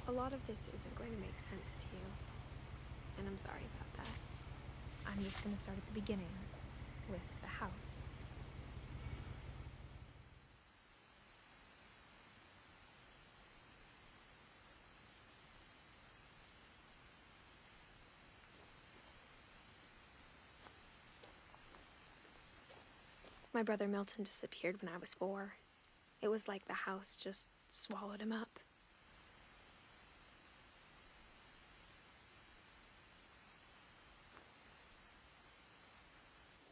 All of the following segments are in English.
A lot of this isn't going to make sense to you, and I'm sorry about that. I'm just going to start at the beginning, with the house. My brother Milton disappeared when I was 4. It was like the house just swallowed him up.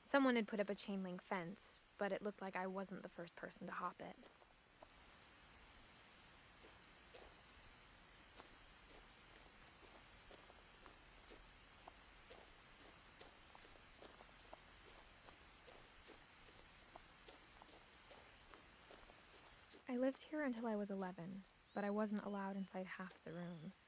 Someone had put up a chain link fence, but it looked like I wasn't the first person to hop it. I lived here until I was 11, but I wasn't allowed inside half the rooms.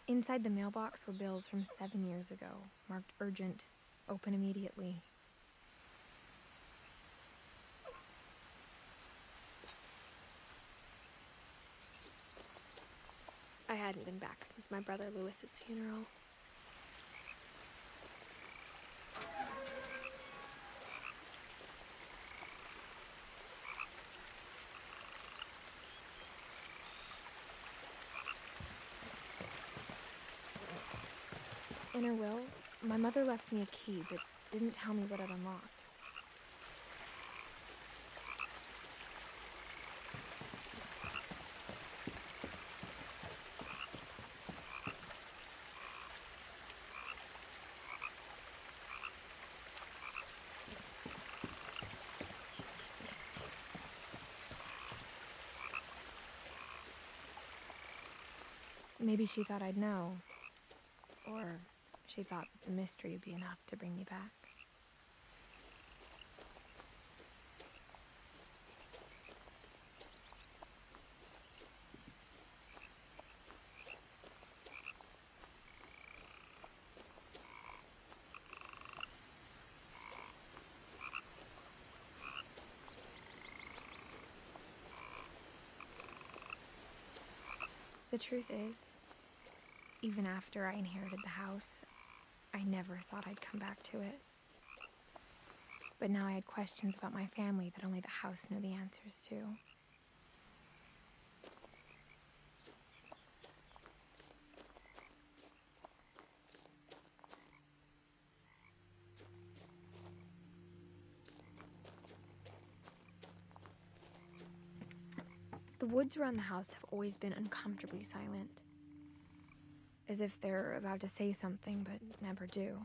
Inside the mailbox were bills from 7 years ago, marked urgent, open immediately. I hadn't been back since my brother Lewis's funeral. In her will, my mother left me a key, but didn't tell me what it unlocked. Maybe she thought I'd know, or she thought that the mystery would be enough to bring me back. The truth is, even after I inherited the house, I never thought I'd come back to it. But now I had questions about my family that only the house knew the answers to. The woods around the house have always been uncomfortably silent, as if they're about to say something but never do.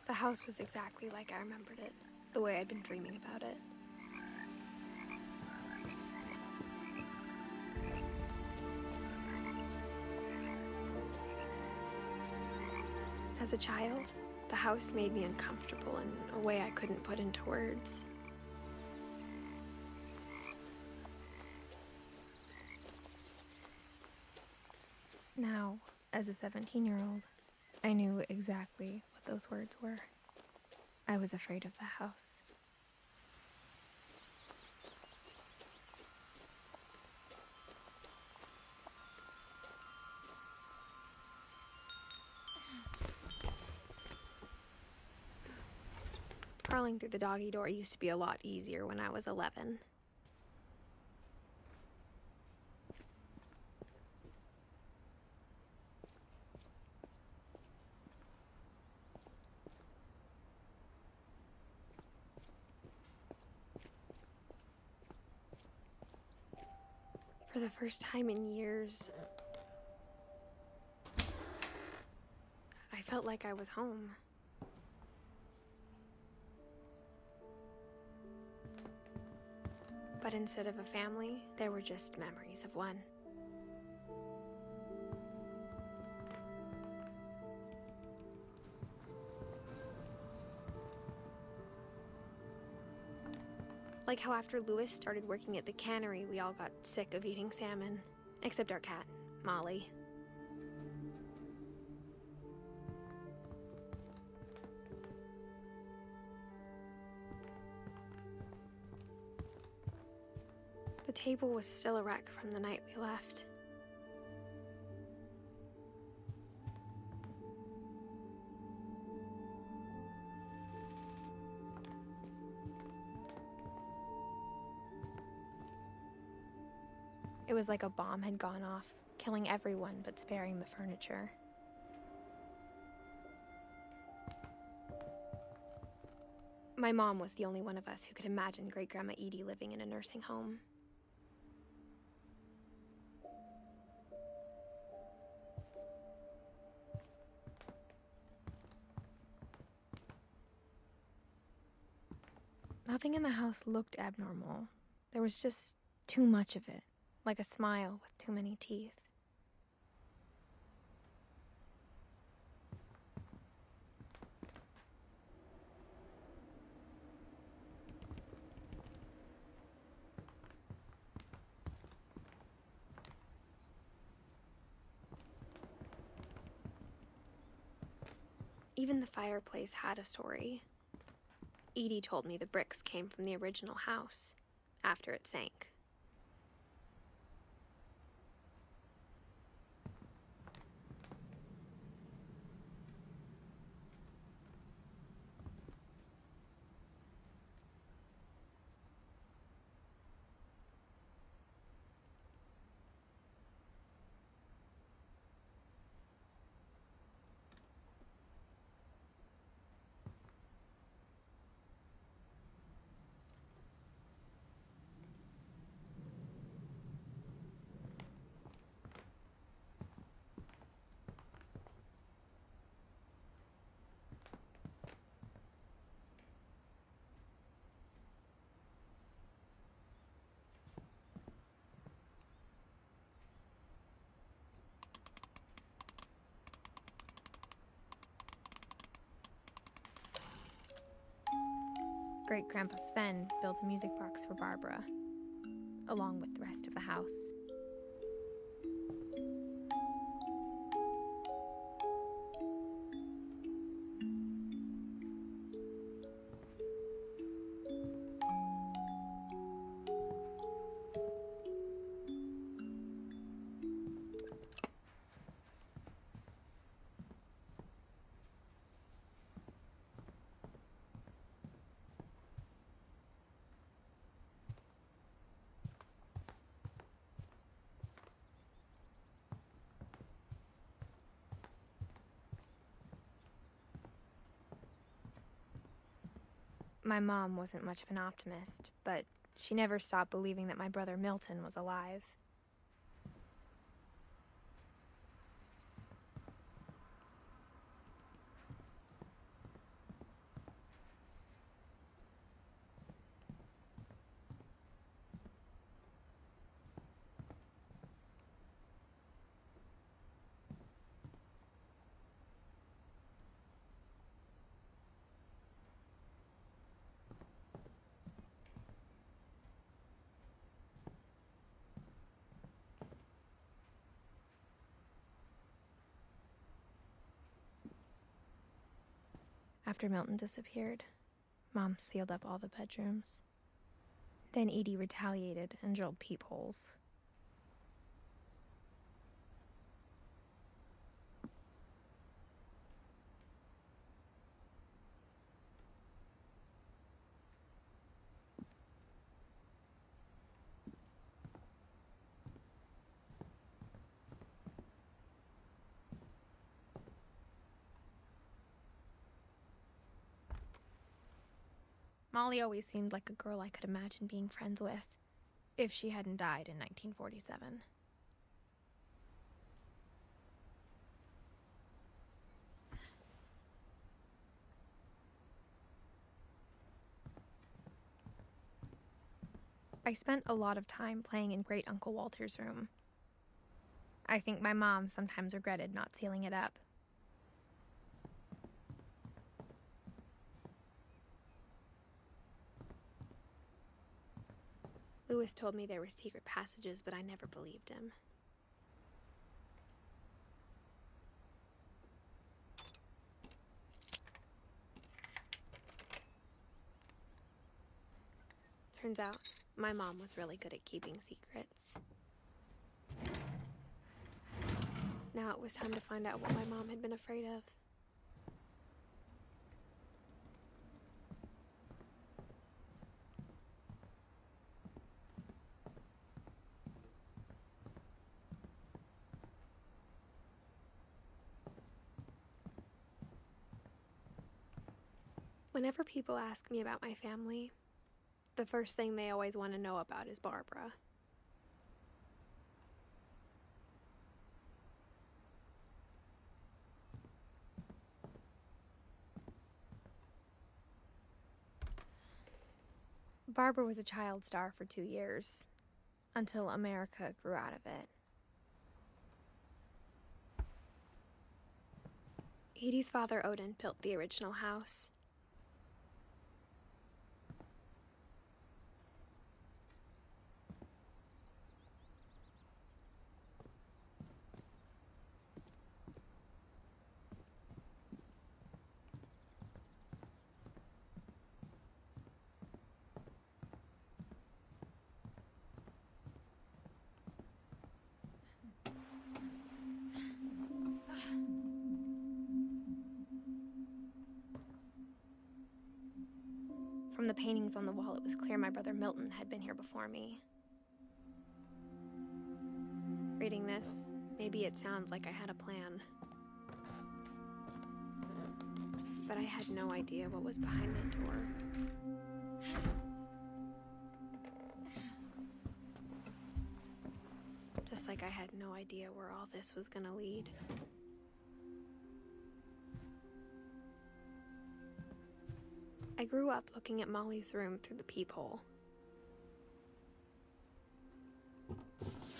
The house was exactly like I remembered it, the way I'd been dreaming about it. As a child, the house made me uncomfortable in a way I couldn't put into words. Now, as a 17-year-old, I knew exactly what those words were. I was afraid of the house. Crawling through the doggy door used to be a lot easier when I was 11. For the first time in years, I felt like I was home. But instead of a family, there were just memories of one. Like how after Louis started working at the cannery, we all got sick of eating salmon. Except our cat, Molly. The table was still a wreck from the night we left. It was like a bomb had gone off, killing everyone but sparing the furniture. My mom was the only one of us who could imagine Great-Grandma Edie living in a nursing home. Nothing in the house looked abnormal. There was just too much of it, like a smile with too many teeth. Even the fireplace had a story. Edie told me the bricks came from the original house, after it sank. Great-Grandpa Sven built a music box for Barbara, along with the rest of the house. My mom wasn't much of an optimist, but she never stopped believing that my brother Milton was alive. After Milton disappeared, Mom sealed up all the bedrooms. Then Edie retaliated and drilled peepholes. Molly always seemed like a girl I could imagine being friends with, if she hadn't died in 1947. I spent a lot of time playing in Great Uncle Walter's room. I think my mom sometimes regretted not sealing it up. Lewis told me there were secret passages, but I never believed him. Turns out, my mom was really good at keeping secrets. Now it was time to find out what my mom had been afraid of. Whenever people ask me about my family, the first thing they always want to know about is Barbara. Barbara was a child star for 2 years, until America grew out of it. Edie's father, Odin, built the original house. From the paintings on the wall, it was clear my brother Milton had been here before me. Reading this, maybe it sounds like I had a plan. But I had no idea what was behind that door. Just like I had no idea where all this was gonna lead. I grew up looking at Molly's room through the peephole.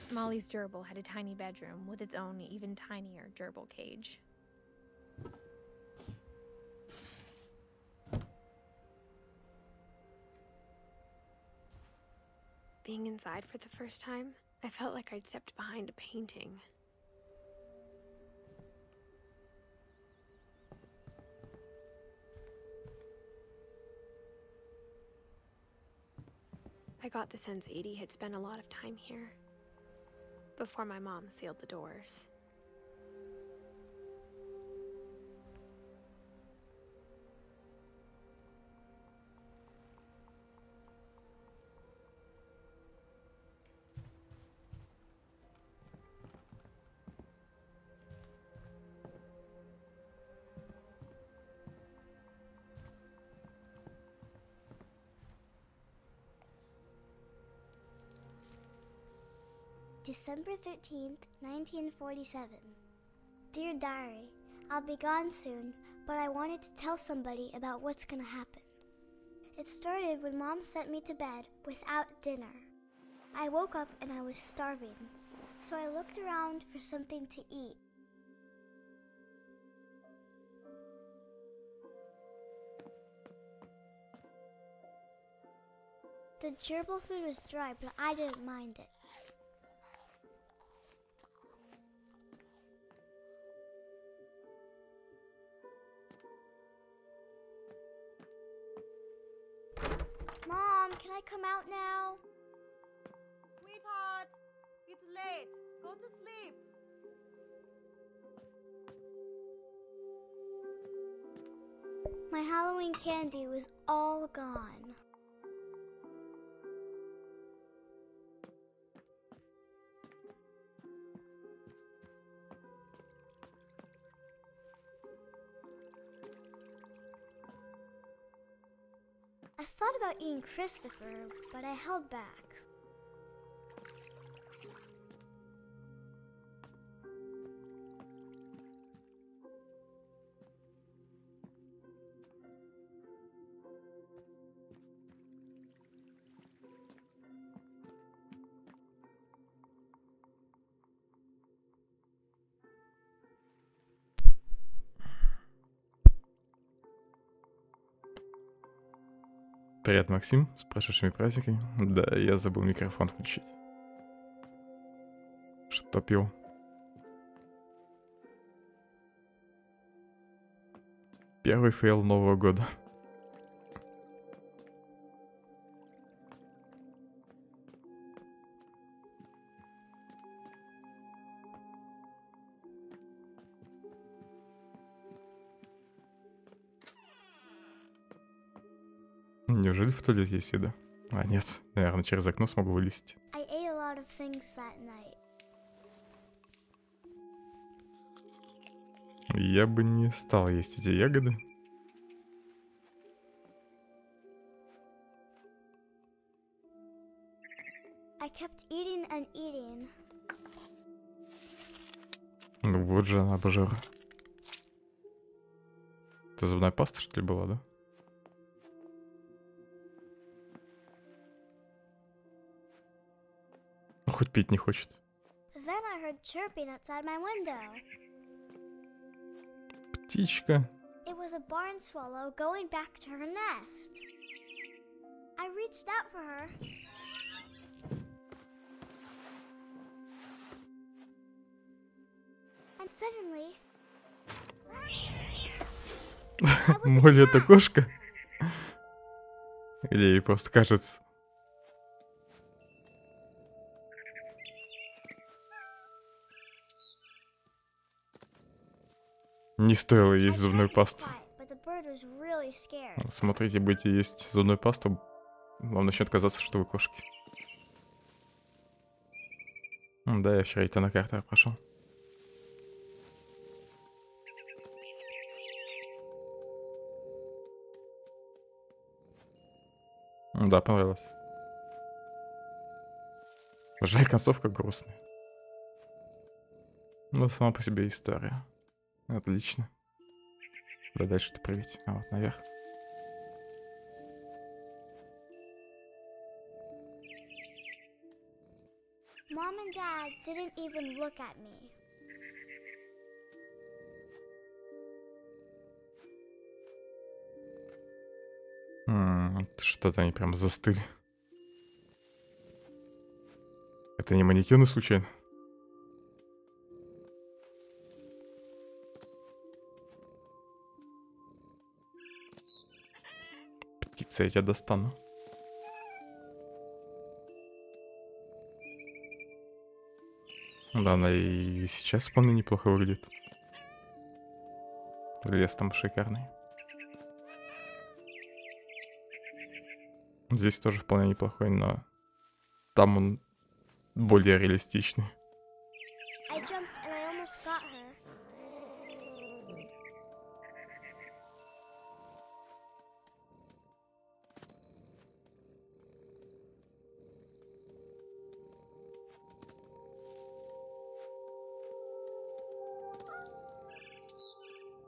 Molly's gerbil had a tiny bedroom with its own even tinier gerbil cage. Being inside for the first time, I felt like I'd stepped behind a painting. I got the sense Edie had spent a lot of time here, before my mom sealed the doors. December 13th, 1947. Dear Diary, I'll be gone soon, but I wanted to tell somebody about what's gonna happen. It started when Mom sent me to bed without dinner. I woke up and I was starving, so I looked around for something to eat. The gerbil food was dry, but I didn't mind it. Mom, can I come out now? Sweetheart, it's late. Go to sleep. My Halloween candy was all gone. I thought thought about eating Christopher, but I held back. Привет, Максим, с прошедшими праздниками. Да, я забыл микрофон включить. Что пил? Первый фейл Нового года. Неужели в туалете есть еда? А, нет. Наверное, через окно смогу вылезть. I ate a lot of things that night. Я бы не стал есть эти ягоды. I kept eating and eating. Ну вот же она, обжора. Это зубная паста, что ли, была, да? Ну, хоть пить не хочет. Then I heard chirping outside my window. Птичка. It was a barn swallow going back to her nest. I reached out for her. And suddenly... Молли, это кошка? Или ей просто кажется? Не стоило есть зубную пасту. Смотрите, будете есть зубную пасту, вам начнет казаться, что вы кошки. Да, я вчера на карту прошел. Да, понравилось. Жаль, концовка грустная. Но сама по себе история. Отлично. Куда дальше-то прыгать? А вот наверх. Mom and Dad didn't even look at me. Что-то они прям застыли. Это не манекены случайно? Птица, я тебя достану. Да, она и сейчас вполне неплохо выглядит. Лес там шикарный. Здесь тоже вполне неплохой, но там он более реалистичный. I jumped and I almost got her.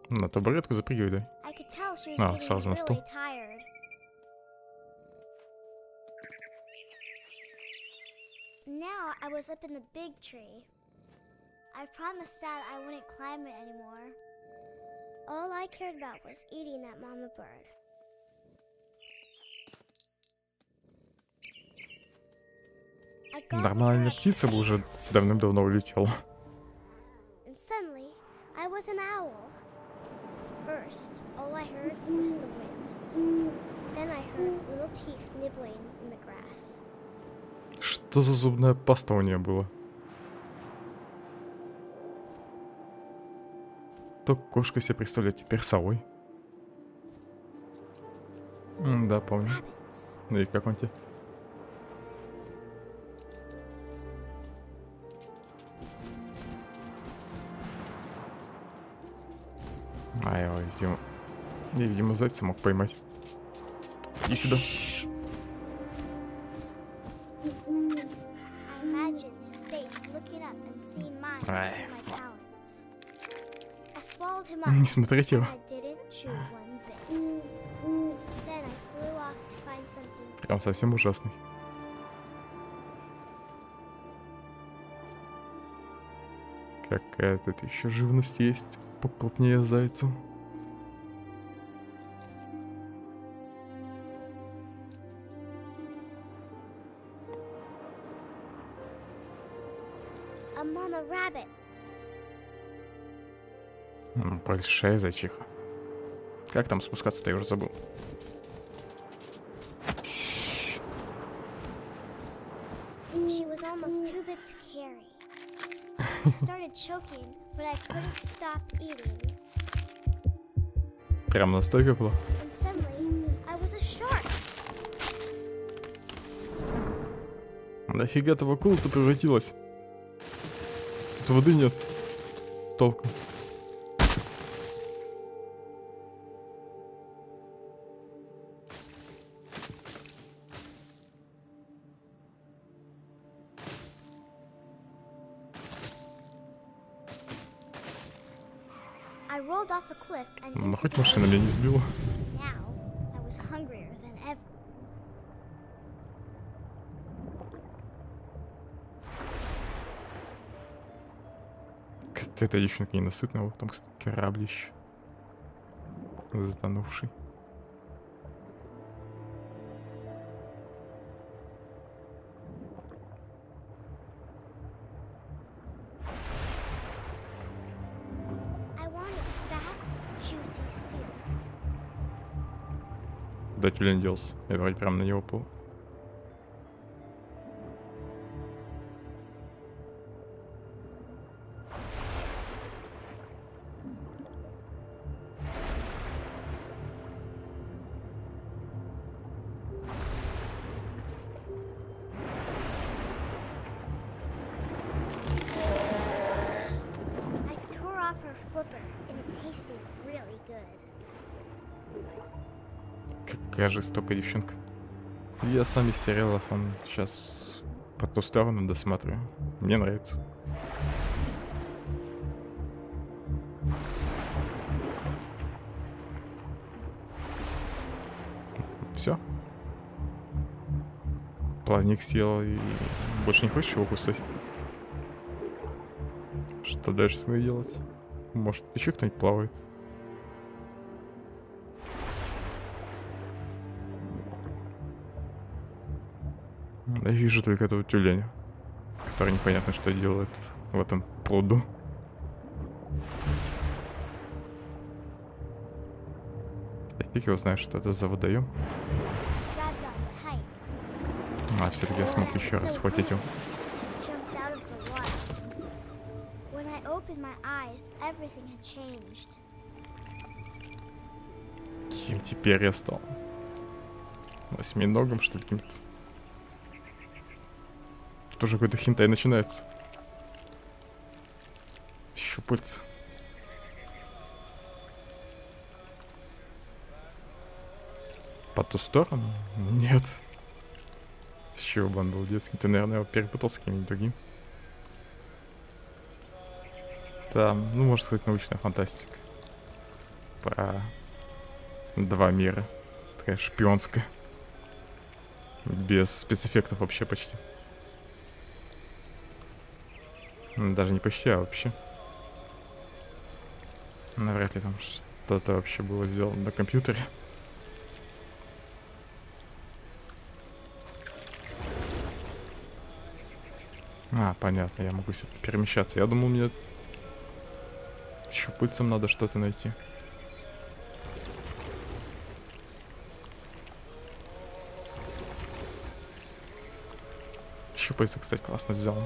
На табуретку запрыгивай, да? I could tell she was А, getting сразу на стул. really tired. Now I was up in the big tree. I promised Dad I wouldn't climb it anymore. All I cared about was eating that mama bird. I got Нормальная into птица бы уже давным-давно улетела. and suddenly I was an owl. First, all I heard was the wind. Then I heard little teeth nibbling in the grass. Что за зубная паста у нее была? То кошка себе представляет, теперь совой. Да, помню. Rabbits. Ну и как он тебе? А я его, видимо, зайца мог поймать. Иди сюда. Ай. Не смотреть его. Прям совсем ужасный. Какая тут еще живность есть покрупнее зайца. Большая зайчиха. Как там спускаться-то, я уже забыл. Прям настолько было. Нафига ты в акулу-то превратилась? Тут воды нет. Толком. Ну, хоть машина меня не сбила. Какая-то девчонка ненасытная. Вот там, кстати, кораблище. Затонувший. Куда тюлень делся? Я вроде прям на него плыл. Какая жестокая девчонка. Я сам из сериалов, он сейчас по ту сторону досматриваю. Мне нравится. Все. Плавник съел и больше не хочешь его кусать? Что дальше с ней делать? Может, еще кто-нибудь плавает? Я вижу только этого тюленя, который непонятно что делает в этом пруду. Я фиг его знаю, что это за водоем. А, все-таки я смог еще раз схватить его. Кем теперь я стал? Восьминогом, что ли, каким-то? Тут уже какой-то хентай начинается. Щупальца. По ту сторону? Нет. С чего бы он был детский? Ты, наверное, его перепутал с кем-нибудь другим. Там, ну, можно сказать, научная фантастика. Про два мира. Такая шпионская. Без спецэффектов вообще почти. Даже не почти, а вообще. Навряд ли там что-то вообще было сделано на компьютере. А, понятно, я могу все-таки перемещаться. Я думал, мне щупальцем надо что-то найти. Щупальца, кстати, классно сделано.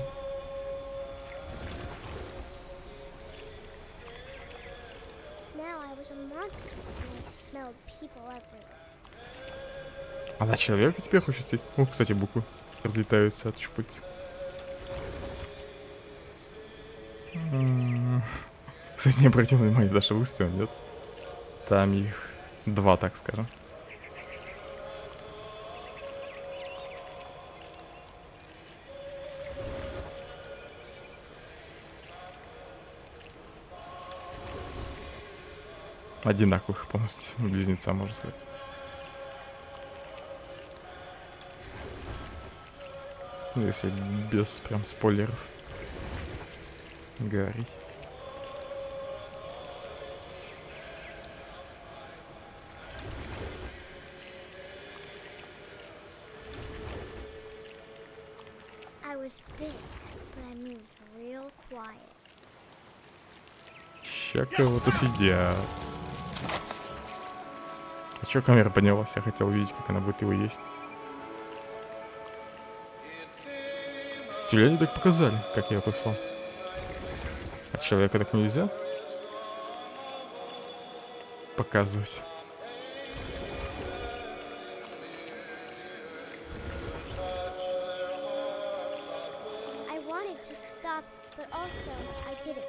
Она человека теперь хочет съесть. Ну, кстати, буквы разлетаются от щупальца. Кстати, не обратил внимания, даже выстрел, нет? Там их два, так скажем. Одинаковых полностью. Близнеца, можно сказать. Ну, если без прям спойлеров говорить. I was big, but I moved real quiet. Ща кого-то сидят. А чё камера поднялась? Я хотел увидеть, как она будет его есть. Тюлени так показали, как я его кусал. А человека так нельзя показывать. I wanted to stop, but also I didn't.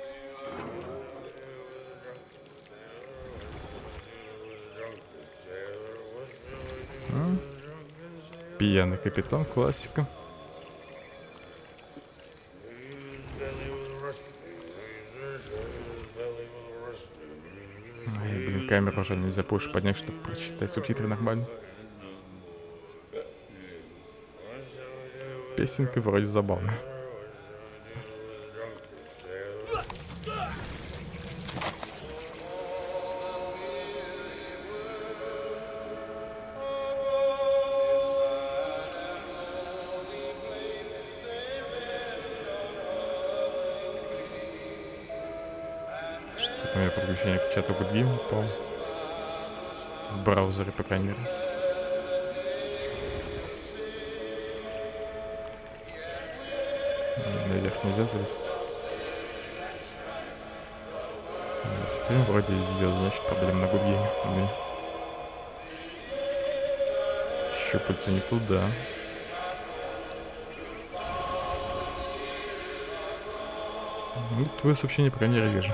Пьяный капитан, классика. Ай, блин, камеру уже нельзя больше поднять, чтобы прочитать субтитры нормально. Песенка вроде забавная. Что-то у меня подключение к чату будням, по-моему. В браузере, по крайней мере. Наверх нельзя залезть. Стрим вроде идет, значит, проблема на гудгейме у меня. Щупальца не туда. Ну, твое сообщение, по крайней мере, вижу.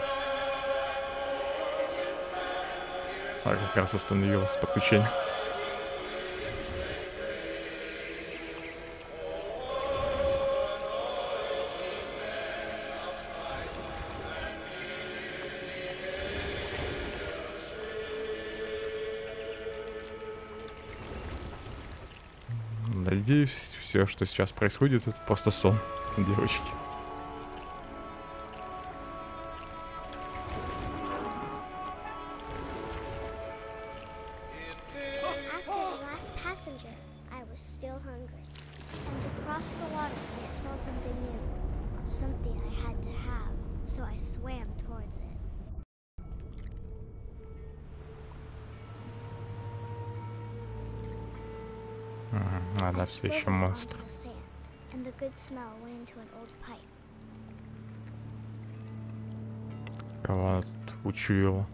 А, как раз остановилось подключение. Надеюсь, все, что сейчас происходит, это просто сон, девочки. After the last passenger, I was still hungry. And across the water, I smelled something new. Something I had to have, so I swam towards it. Она I все еще slithered onto монстр. the sand, and the good smell went into an old pipe. Кого она тут учуяла?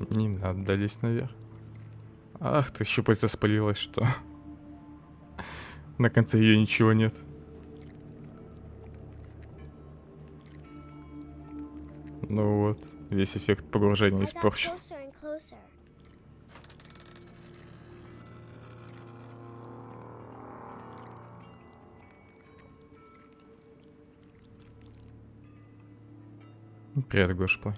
Не надо лезть наверх. Ах ты, щупальца спалилась, что? На конце ее ничего нет. Ну вот, весь эффект погружения I got испорчен. closer and closer. Привет, Гошпла.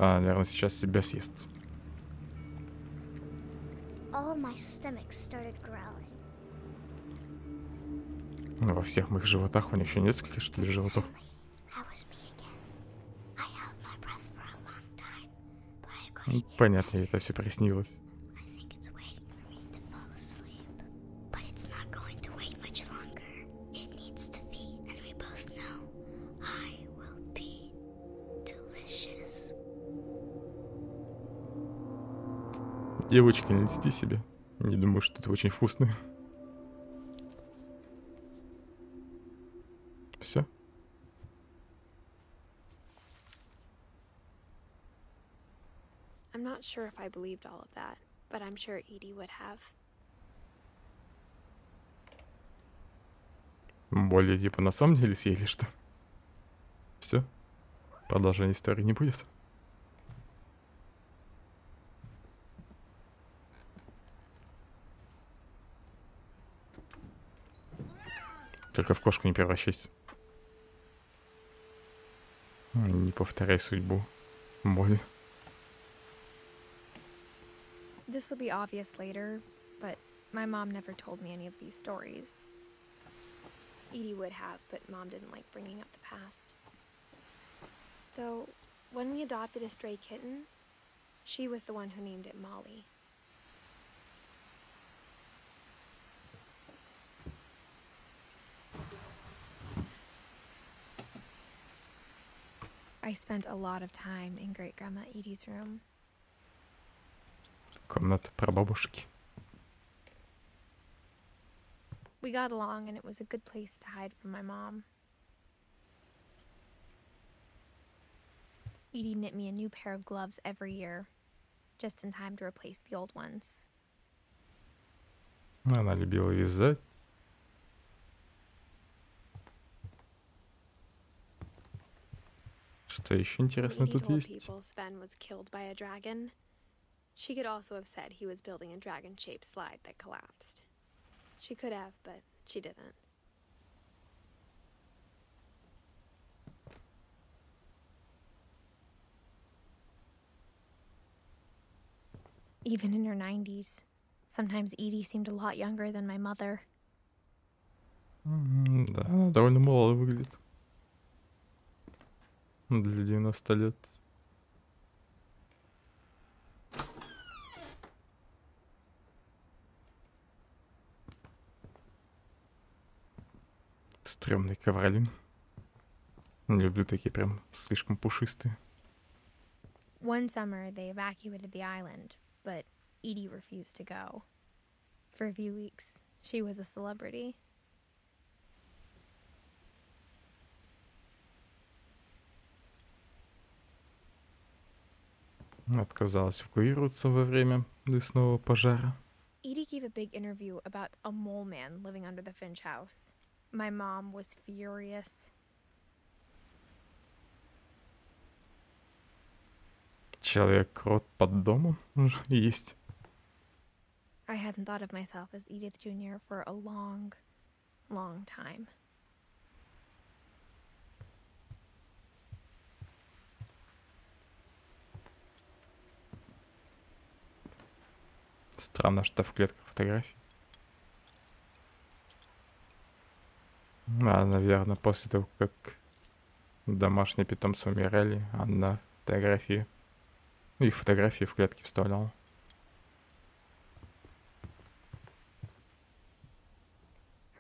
А, наверное, сейчас себя съест. All my stomach started growling. Ну, во всех моих животах, у них еще несколько, что ли, животов. Suddenly, I was me again. I held my breath for a long time, but I Ну, couldn't get понятно, ей это все приснилось. I think it's waiting for me to fall asleep. But it's not going to wait much longer. It needs to feed, and we both know I will be delicious. Девочка, не льсти себе. Не думаю, что это очень вкусно. Все. I'm not sure if I believed all of that, but I'm sure Edie would have. Более типа на самом деле съели, что? Все? Продолжения истории не будет? Только в кошку не превращайся. Не повторяй судьбу Молли. This will be obvious later, but my mom never told me any of these stories. Edie would have, but Mom didn't like bringing up the past. Though, when we adopted a stray kitten, she was the one who named it Molly. I spent a lot of time in Great-Grandma Edie's room. Комната прабабушки. We got along, and it was a good place to hide from my mom. Edie knit me a new pair of gloves every year, just in time to replace the old ones. Она любила вязать. Что еще интересно When Edie тут told есть? people Sven was killed by a dragon, she could also have said he was building a dragon-shaped slide that collapsed. She could have, but she didn't. Even in her 90s, sometimes Edie seemed a lot younger than my mother. Да, она довольно молодо выглядит. Для 90 лет. Стрёмный ковролин. Не люблю такие прям слишком пушистые. One summer, they evacuated the island, but Edie refused to go. For a few weeks, she was a celebrity. Отказалась эвакуироваться во время лесного пожара. Edie gave a big interview about a mole man living under the Finch house. My mom was furious. Человек-крот под домом есть. I hadn't thought of myself as Edith Jr. for a long, long time. Странно, что в клетках фотографий. Наверное, после того, как домашние питомцы умирали, она фотографии, их фотографии в клетки вставляла.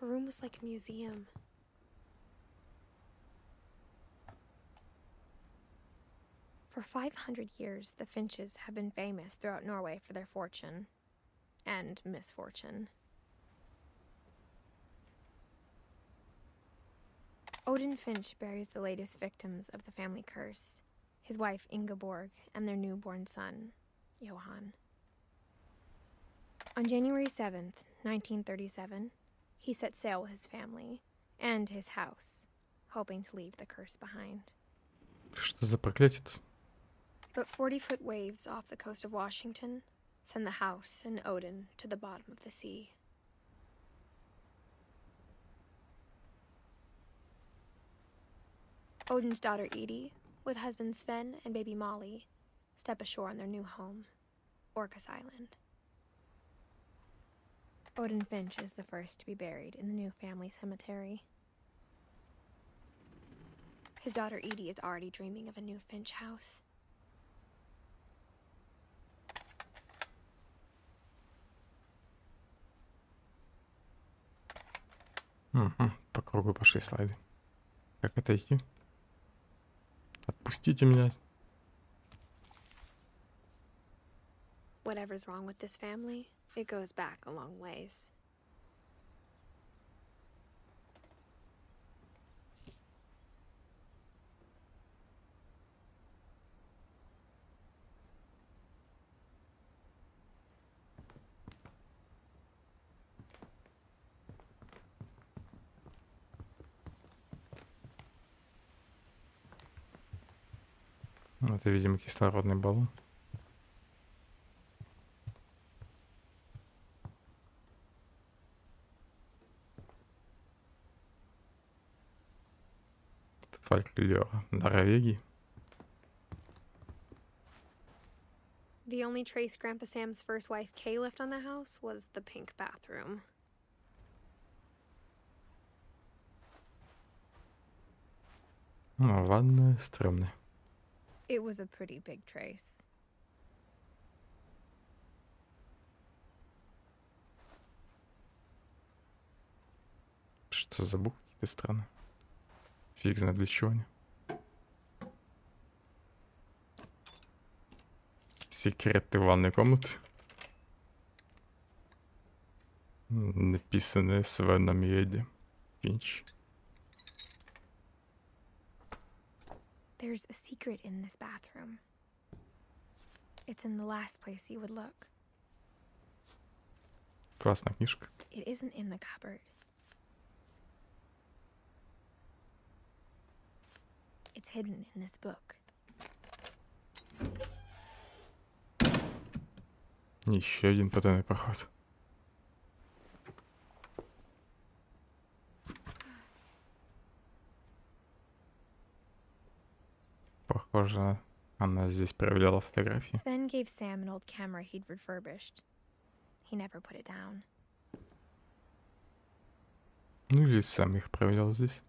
Her room was like a museum. For 500 years, the Finches have been famous throughout Norway for their fortune and misfortune. Odin Finch buries the latest victims of the family curse, his wife Ingeborg and their newborn son, Johan. On January 7th, 1937, he set sail with his family and his house, hoping to leave the curse behind. Что за проклятие? But 40-foot waves off the coast of Washington send the house and Odin to the bottom of the sea. Odin's daughter Edie, with husband Sven and baby Molly, step ashore on their new home, Orcas Island. Odin Finch is the first to be buried in the new family cemetery. His daughter Edie is already dreaming of a new Finch house. По кругу пошли слайды. Как отойти? Отпустите меня. Whatever's wrong with this family, it goes back a long ways. Это, видимо, кислородный баллон. Фольклор Норвегии. The only trace Grandpa Sam's first wife Kay left on the house was the pink bathroom. Ну, ванная стрёмная. It was a pretty big trace. Что за буквы какие-то странные. Фиг знает для чего они. Секреты ванной комнаты. Написанное Phellon и Edith Finch. There's a secret in this bathroom. It's in the last place you would look. Классная книжка. It isn't in the cupboard. It's hidden in this book. Еще один потайной проход. Похоже, она здесь проявляла фотографии. Sven gave Sam an old camera he'd refurbished. He never put it down. Ну или сам их проявлял здесь.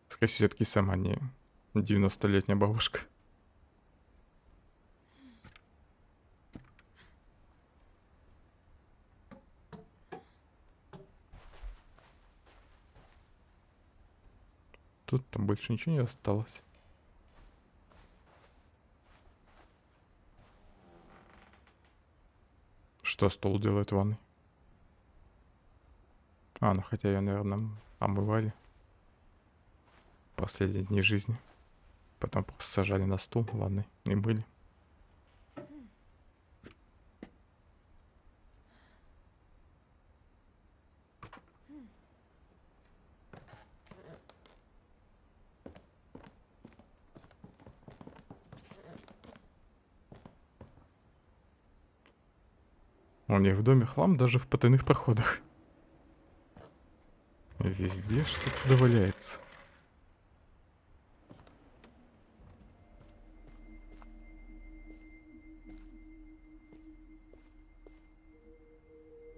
Скорее всего, все-таки сама не 90-летняя бабушка. Тут там больше ничего не осталось. Что стол делает в ванной? А, ну хотя ее, наверное, омывали последние дни жизни. Потом просто сажали на стул в ванной и мыли. У них в доме хлам даже в потайных проходах. Везде что-то доваляется.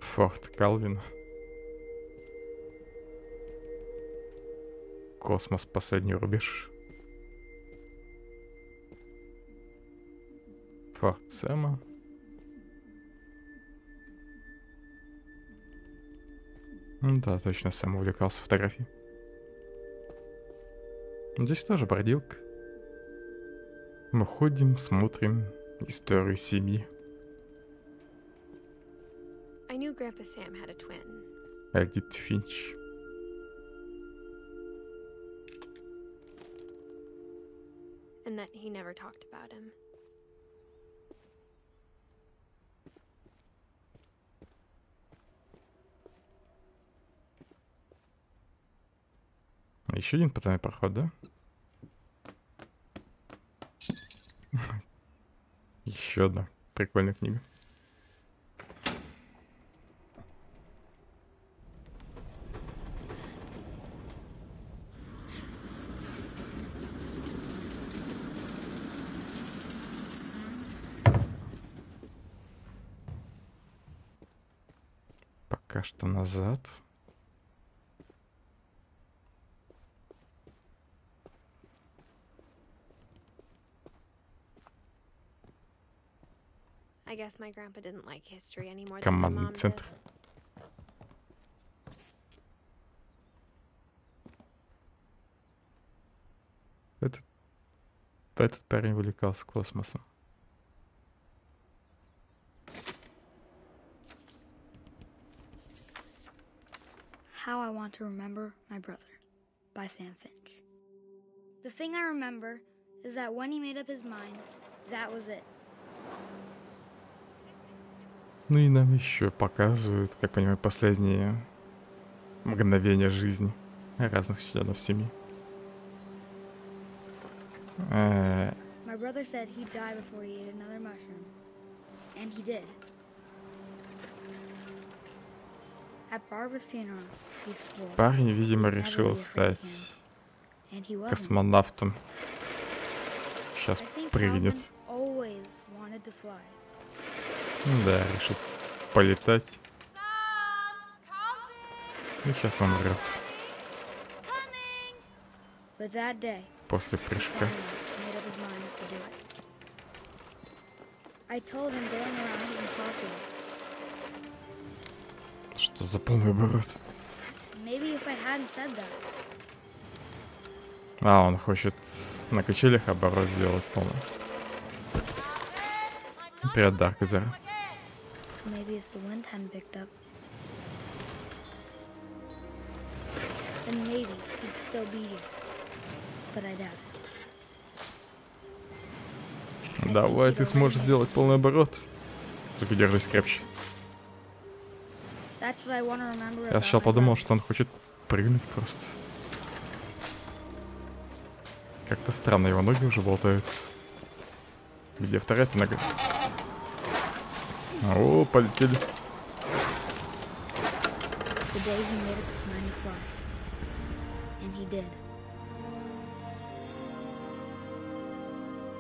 Форт Калвин. Космос, последний рубеж. Форт Сэма. Да, точно, сам увлекался фотографией. Здесь тоже бродилка. Мы ходим, смотрим историю семьи. I knew Grandpa Sam had a twin. Edith Finch. And that he never talked about him. Еще один потайной проход, да? Еще одна прикольная книга. Пока что назад. I guess my grandpa didn't like history any more than my Командный mom did. центр. Этот парень увлекался космосом. How I Want to Remember My Brother by Sam Finch. The thing I remember is that when he made up his mind, that was it. Ну и нам еще показывают, как понимаю, последние мгновения жизни разных членов семьи. My My brother said he'd die before he ate another mushroom. And he did. At Barbara's funeral, he swore. Парень, видимо, решил стать космонавтом. Сейчас прыгнет. Да, решил полетать. И сейчас умрет. После прыжка. Что за полный оборот? А, он хочет на качелях оборот сделать полный. Привет, Даркзер. Давай, ты сможешь сделать полный оборот. Только держись крепче. Я сначала подумал, что он хочет прыгнуть просто. Как-то странно, его ноги уже болтают. Где вторая-то нога? О, полетели.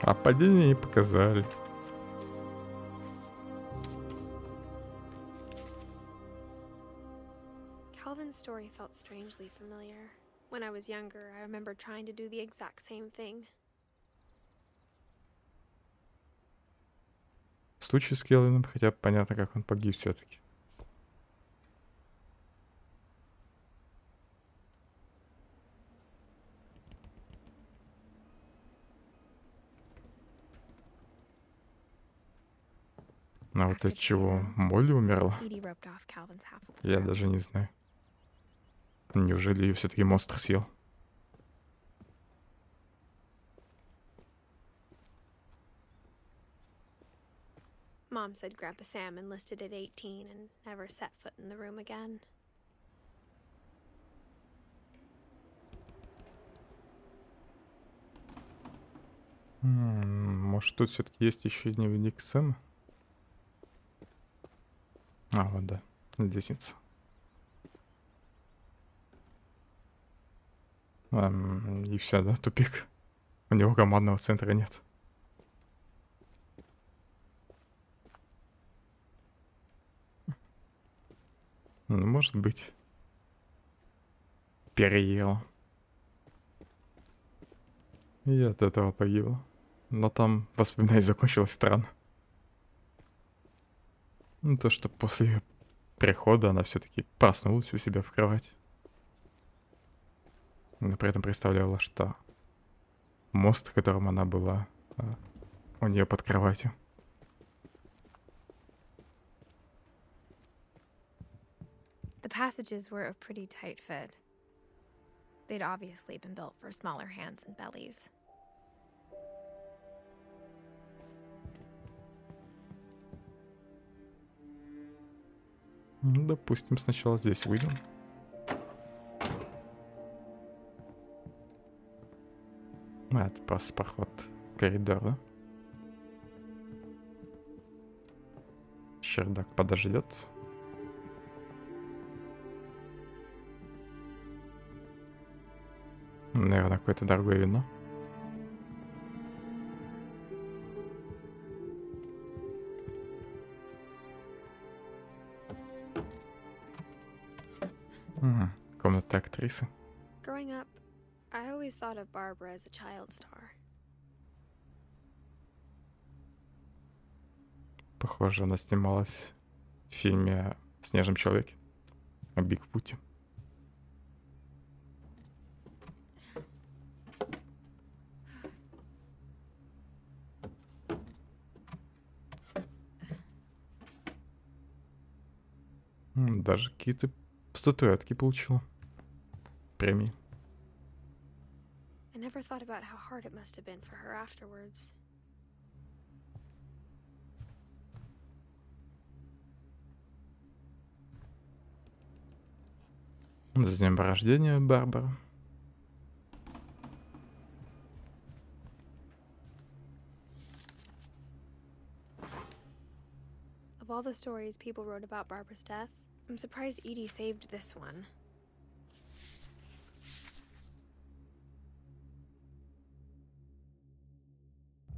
А падение не показали. Calvin's story felt strangely familiar. When I was younger, I remember trying to do the exact same thing. В случае с Келвином хотя бы понятно, как он погиб все-таки. А вот от чего Молли умерла? Я даже не знаю. Неужели ее все-таки монстр съел? Mom said Grandpa Sam enlisted at 18 and never set foot in the room again. Может, тут все-таки есть еще дневник Сэма? А, вот да, лестница. И все, да, тупик. У него командного центра нет. Ну, может быть. Переел. И от этого погибло. Но там воспоминание закончилось странно. Ну, то, что после ее прихода она все-таки проснулась у себя в кровати. Но при этом представляла, что мост, которым она была, у нее под кроватью. The passages were a pretty tight fit. They'd obviously been built for smaller hands and bellies. Ну, допустим, сначала здесь выйдем. Это просто проход в коридор, да? Чердак подождет. Наверное, какое-то дорогое вино. Комната актрисы. Growing up, I always thought of Barbara as a child star. Похоже, она снималась в фильме о Снежном человеке. О Бигфуте. Даже какие-то статуэтки получила. Премии. I never thought about how hard it must have been for her afterwards. С днем рождения, Барбара. Of all the stories people wrote about Barbara's death, I'm surprised Edie saved this one.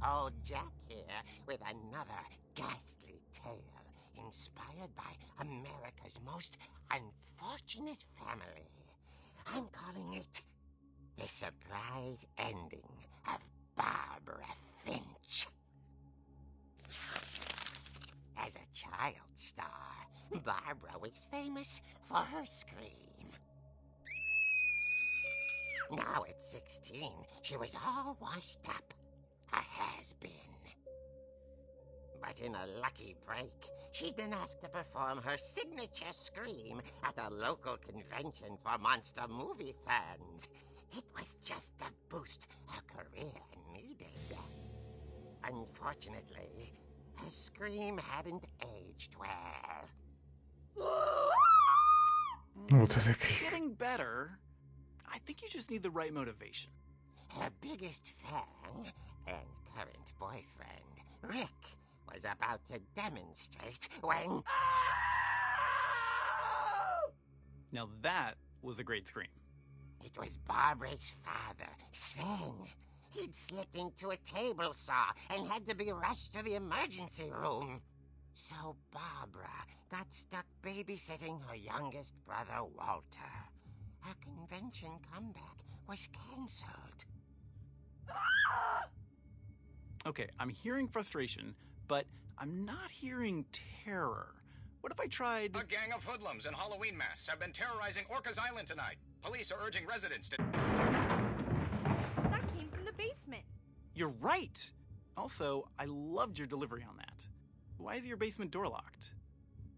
Old Jack here with another ghastly tale inspired by America's most unfortunate family. I'm calling it The Surprise Ending of Barbara Finch. As a child star, Barbara was famous for her scream. Now at 16, she was all washed up. A has-been. But in a lucky break, she'd been asked to perform her signature scream at a local convention for monster movie fans. It was just the boost her career needed. Unfortunately, her scream hadn't aged well. Вот это крик. Getting better. I think you just need the right motivation. Her biggest fan and current boyfriend, Rick, was about to demonstrate when... Now that was a great scream. It was Barbara's father, Sven. He'd slipped into a table saw and had to be rushed to the emergency room. So Barbara got stuck babysitting her youngest brother, Walter. Her convention comeback was cancelled. Okay, I'm hearing frustration, but I'm not hearing terror. What if I tried... A gang of hoodlums in Halloween masks have been terrorizing Orcas Island tonight. Police are urging residents to... That came from the basement. You're right! Also, I loved your delivery on that. Why is your basement door locked?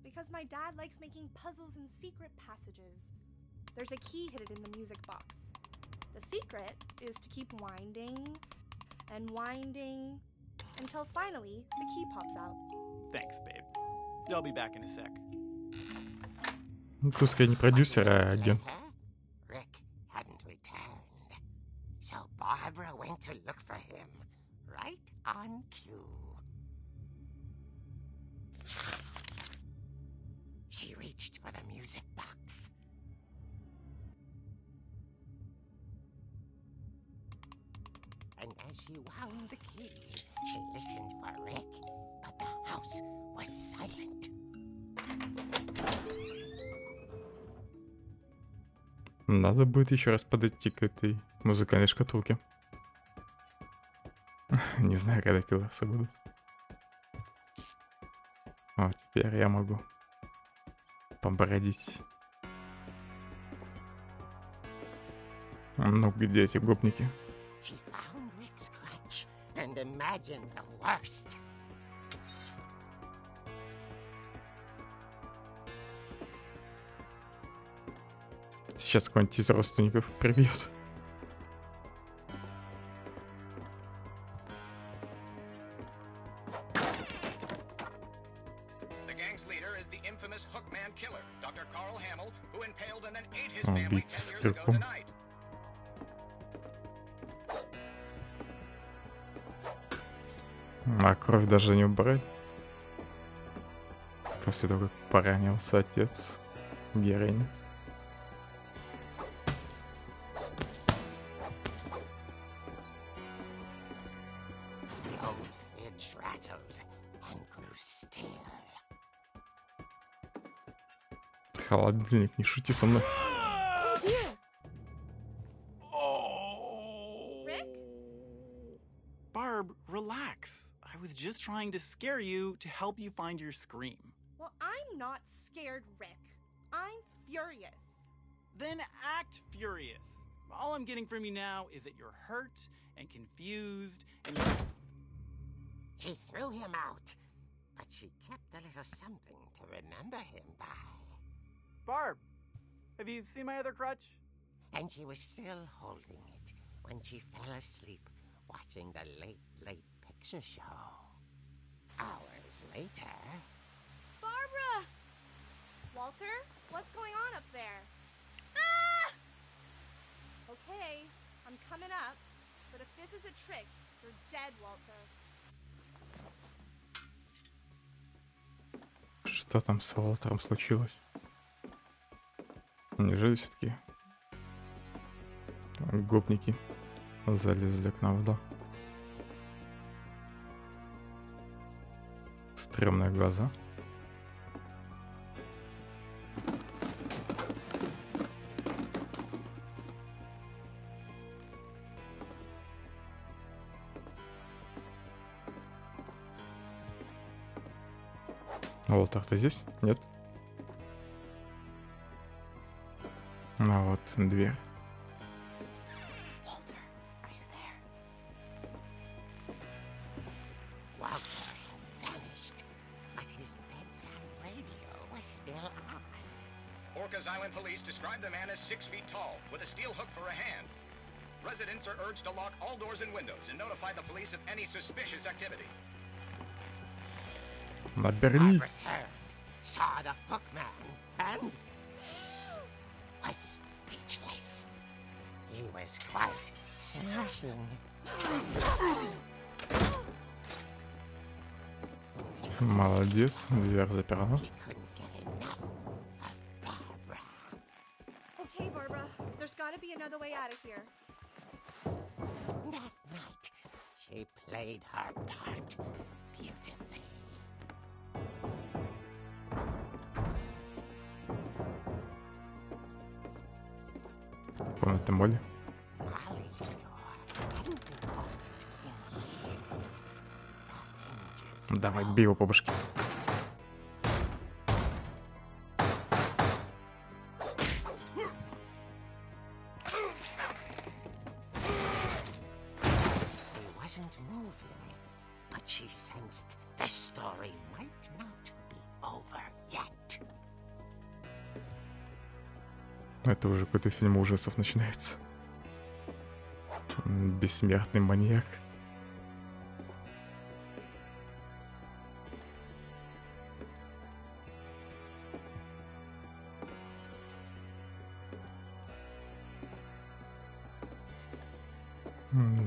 Because my dad likes making puzzles and secret passages. There's a key hidden in the music box. The secret is to keep winding and winding until finally the key pops out. Thanks, babe. I'll be back in a sec. Ну, пускай не продюсер, а агент. Rick hadn't returned. So Barbara went to look for him, right on cue. She reached for the music box. And as she wound the key, she listened for Rick, but the house was silent. Надо будет еще раз подойти к этой музыкальной шкатулке. Не знаю, когда пилорсы будут. О, теперь я могу побродить. Ну, где эти гопники? She found Rick's crutch and imagined the worst. Сейчас какой-нибудь из родственников прибьет. The gang's leader is the infamous Hookman killer, Dr. Carl Hamill, who impaled and then ate his family 10 Убийца с years ago крюком. tonight. А кровь даже не убрать. После того, как поранился отец героини. The old fridge rattled and grew still. Холодильник, не шути со мной. Oh dear! Oh. Rick? Barb, relax. I was just trying to scare you to help you find your scream. Well, I'm not scared, Rick. I'm furious. Then act furious. All I'm getting from you now is that you're hurt and confused and you're... She threw him out, but she kept a little something to remember him by. Barb, have you seen my other crutch? And she was still holding it when she fell asleep watching the late picture show. Hours later... Barbara! Walter, what's going on up there? Ah! Okay, I'm coming up, but if this is a trick, you're dead, Walter. Что там с Уолтером случилось? Неужели все-таки гопники залезли к нам в дом? Стрёмные глаза. Уолтер, ты здесь? Нет? А вот дверь. Walter, are you there? Walter had vanished, but his bedside radio was still on. Orcas Island police describe the man as 6 feet tall, with a steel hook for a hand. Residents are urged to lock all doors and windows and notify the police of any suspicious activity. Наберись. Returned, saw the hook man, and was speechless. He was quite smashing. Молодец, дверь заперла. He couldn't get enough of Barbara. Okay, Barbara, there's gotta be another way out of here. That night, she played her part beautifully. Комната Молли. Molly's door hadn't been opened in years. The hinges Давай, бей его по башке. He wasn't moving, but she sensed the story might not be over yet. Это уже какой-то фильм ужасов начинается. Бессмертный маньяк.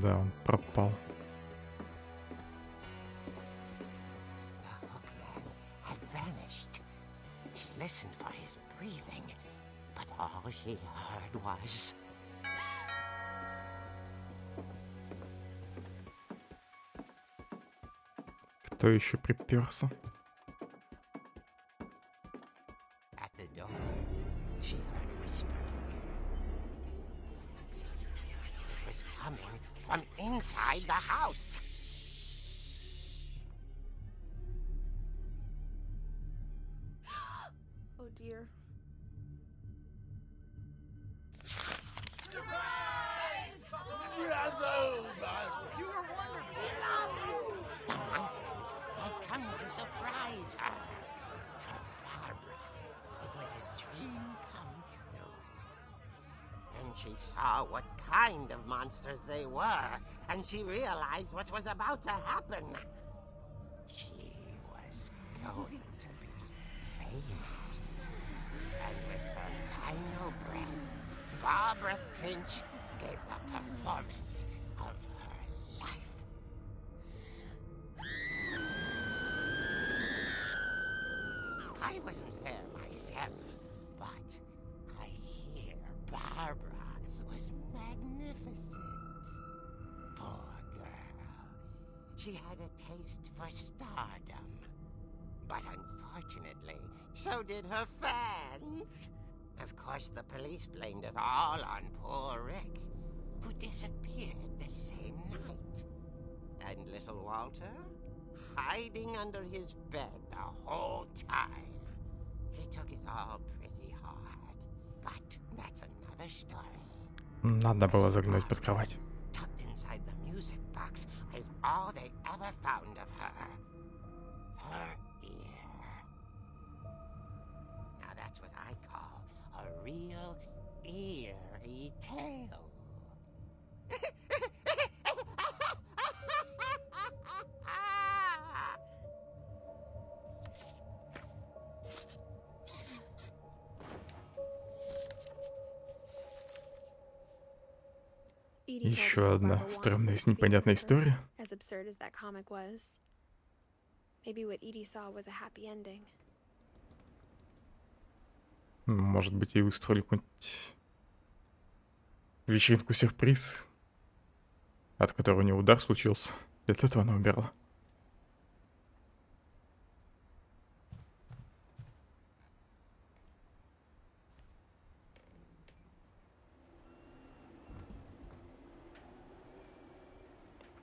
Да, он пропал. The hookman had vanished. She listened for his breathing, but all she heard was... Кто еще приперся? At the door, she heard whispering. It was coming from inside the house. Oh dear. The monsters had come to surprise her. For Barbara, it was a dream come true. Then she saw what kind of monsters they were, and she realized what was about to happen. She was going to be famous. And with her final breath, Barbara Finch gave the performance of her life. I wasn't there myself, but I hear Barbara was magnificent. Poor girl. She had a taste for stardom. But unfortunately, so did her fans. Of course, the police blamed it all on poor Rick, who disappeared the same night. And little Walter? Hiding under his bed the whole time. He took it all pretty hard. But that's another story. Надо было заглянуть под кровать. Tucked inside the music box is all they ever found of her. Her ear. Now that's what I call a real eerie tale. Еще одна странная с непонятной история. As absurd as that comic was, maybe what Edie saw was a happy ending. Может быть, ей устроили какую-нибудь вечеринку-сюрприз, от которого у нее удар случился. И от этого она умерла.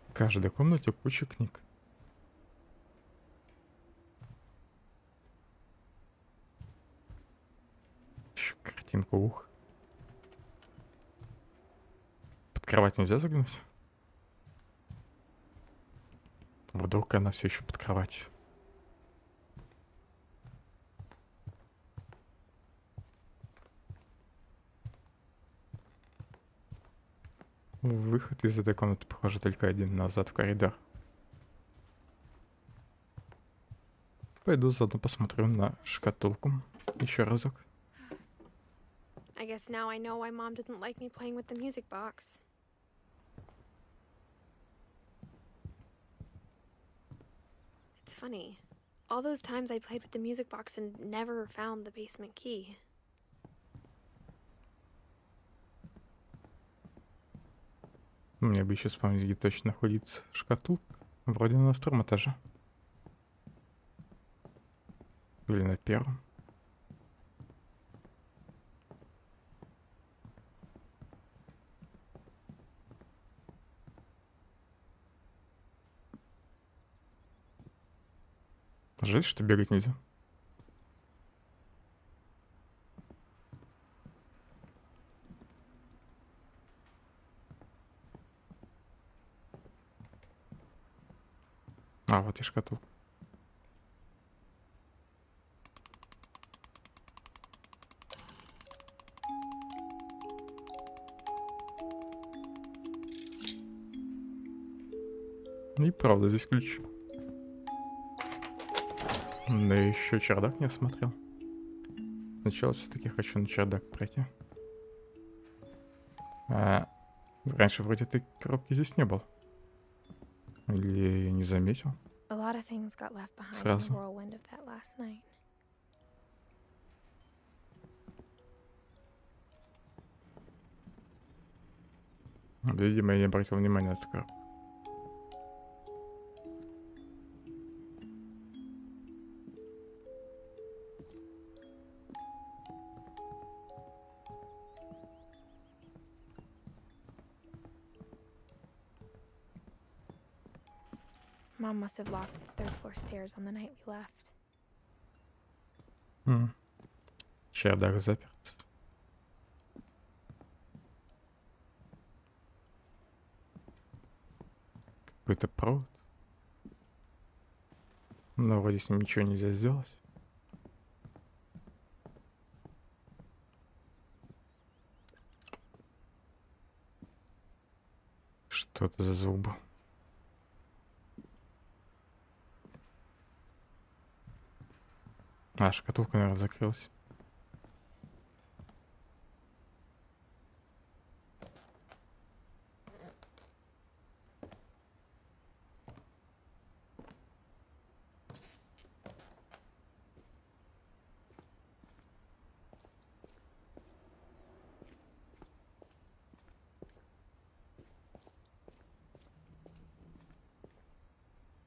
В каждой комнате куча книг. Еще картинка ух. Под кровать нельзя заглянуть? Вдруг она все еще под кроватью. Выход из этой комнаты, похоже, только один назад в коридор. Пойду заодно посмотрю на шкатулку. Еще разок. I guess now I know why Mom didn't like me playing with the music box. It's funny. All those times I played with the music box and never found the basement key. Мне бы еще вспомнить, где точно находится шкатулка. Вроде на втором этаже. Или на первом. Жаль, что бегать нельзя. А, вот и шкатулка. И правда, здесь ключ. Да еще чердак не осмотрел. Сначала все-таки хочу на чердак пройти. Раньше вроде этой коробки здесь не было. Или я не заметил. Сразу. Видимо, я не обратил внимания на эту коробку. Mom must have locked the third floor stairs on the night we left. Чердак заперт. Какой-то провод. Но вроде с ним ничего нельзя сделать. Что это за звук был? А, шкатулка, наверное, закрылась.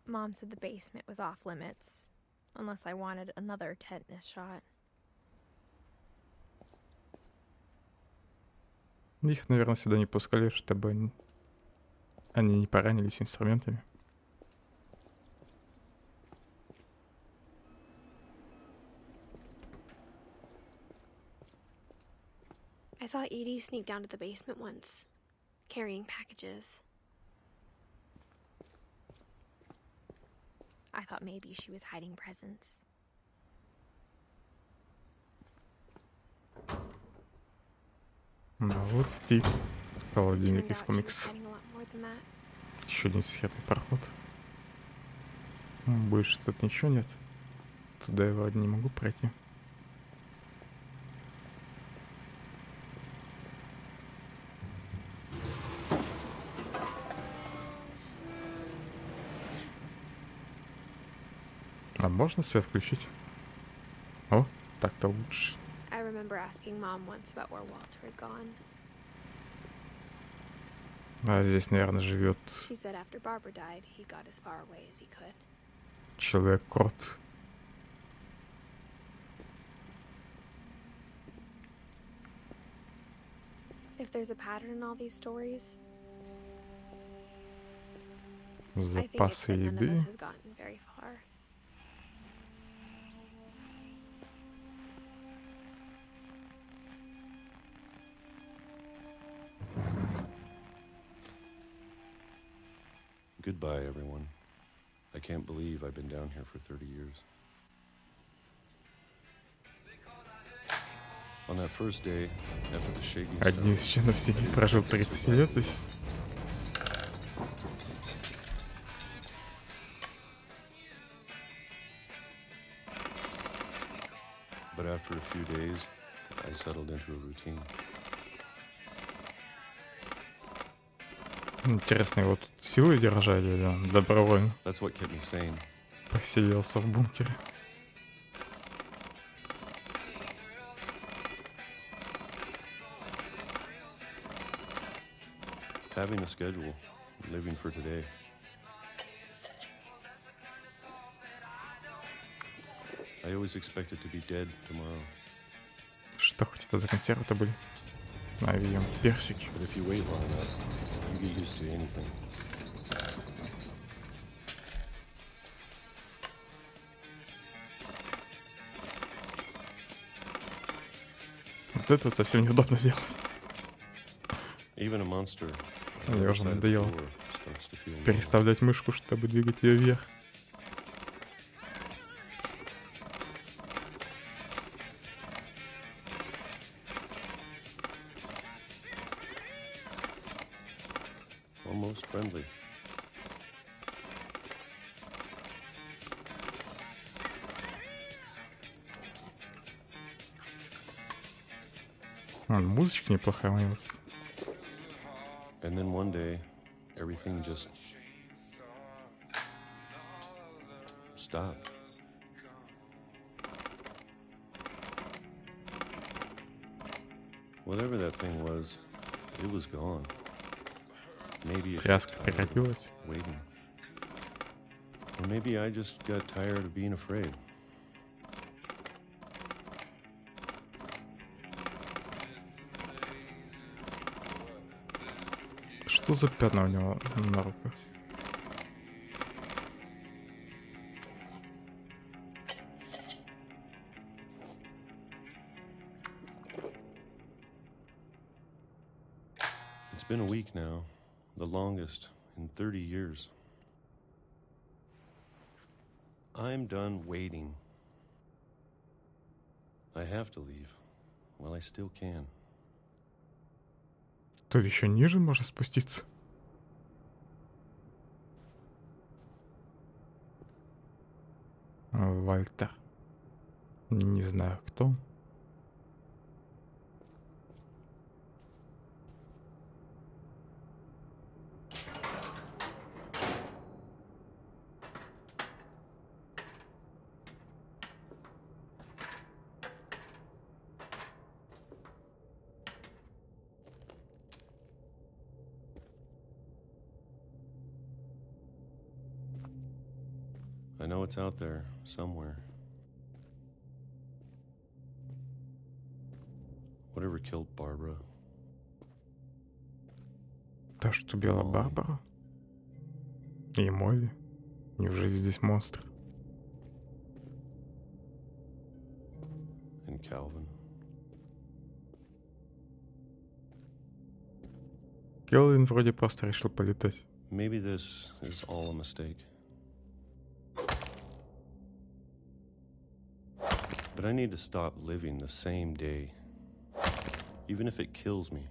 Mom said the basement was off limits. Unless I wanted another tetanus shot. Их, наверное, сюда не пускали, чтобы они не поранились инструментами. I saw Edie sneak down to the basement once, carrying packages. I thought maybe she was hiding presents. Ну вот и холодильник из комикс. Еще один секретный проход. Больше тут ничего нет. Туда я вроде не могу пройти. А можно свет включить? О, так-то лучше. I remember remember asking Mom once about where Walter had gone. А здесь, наверное, живет She said after Barbara died, he got as far away as he could. человек-крот. If there's a pattern in all these stories, I think it's Запасы that none of еды. us has gotten very far. Goodbye, everyone. I can't believe I've been down here for 30 years. On that first day, after the shaking Один из членов семьи прожил 30 лет здесь. But after a few days, I settled into a routine. Интересно, его тут силой держали или он добровольно That's what kept me sane. поселился в бункере? Having a schedule, living for today. I always expected to be dead tomorrow. Что хоть это за консервы-то были? А, видим, персики. But if you wait long enough, you get used to anything. Вот это вот совсем неудобно делать. Even a monster Мне уже outside of the надоело door starts to feel normal. переставлять мышку, чтобы двигать ее вверх. Almost friendly. Музычка неплохая у него. And then one day, everything just stopped. Whatever that thing was, it was gone. Maybe it got Тряска tired of прекратилась. waiting. Or maybe I just got tired of being afraid. Что за пятна у него на руках? It's been a week now, the longest in 30 years. I'm done waiting. I have to leave while I still can. Тут еще ниже можно спуститься. Вальтер. Не знаю, кто он. I know it's out there somewhere. Whatever killed Barbara. Та, что убила Барбару? И Молли? Неужели здесь монстр? And Calvin. Келвин вроде просто решил полетать. Maybe this is all a mistake. But I need to stop living the same day, even if it kills me.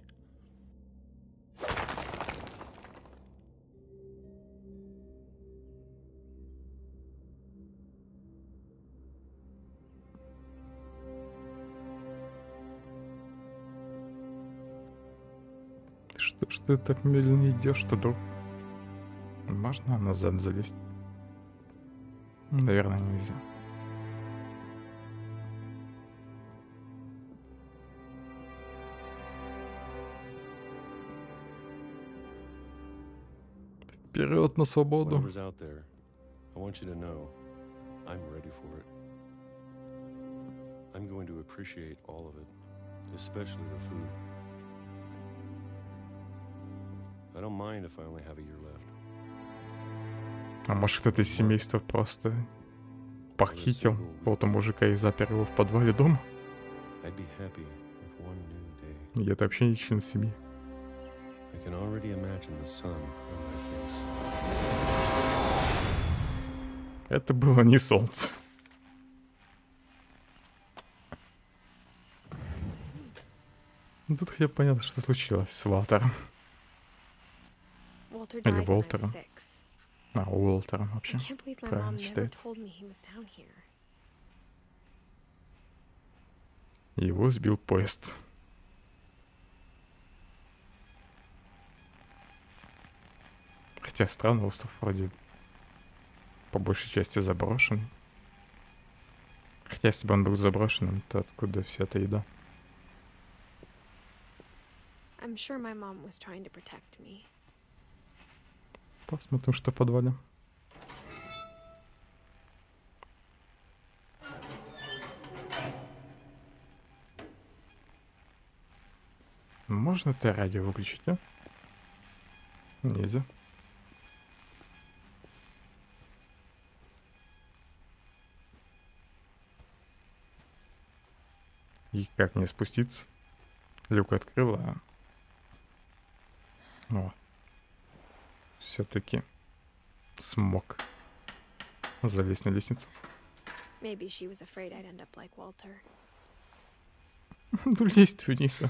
Что ж ты так медленно идешь-то, друг? Можно назад залезть? Наверное, нельзя. Вперед на свободу. Whatever's out there, I want you to know I'm ready for it. I'm going to appreciate all of it, especially the food. I don't mind if I only have a year left. А может, кто-то из семейства просто похитил какого-то мужика и запер его в подвале дома? I'd be happy with one new day. И это вообще не член семьи. I can already imagine the sun on my face. Это было не солнце. Тут хотя бы понятно, что случилось с Валтером. Или Волтером. А, Уолтером вообще. Правильно читается. Его сбил поезд. Хотя странно, остров вроде по большей части заброшенный. Хотя если бы он был заброшенным, то откуда вся эта еда? I'm sure my mom was trying to protect me. Посмотрим, что в подвале. Можно это радио выключить, а? Нельзя. И как мне спуститься? Люк открыла. О. Все-таки смог залезть на лестницу. Maybe she was afraid I'd end up like Walter. Ну, лезь ты вниз.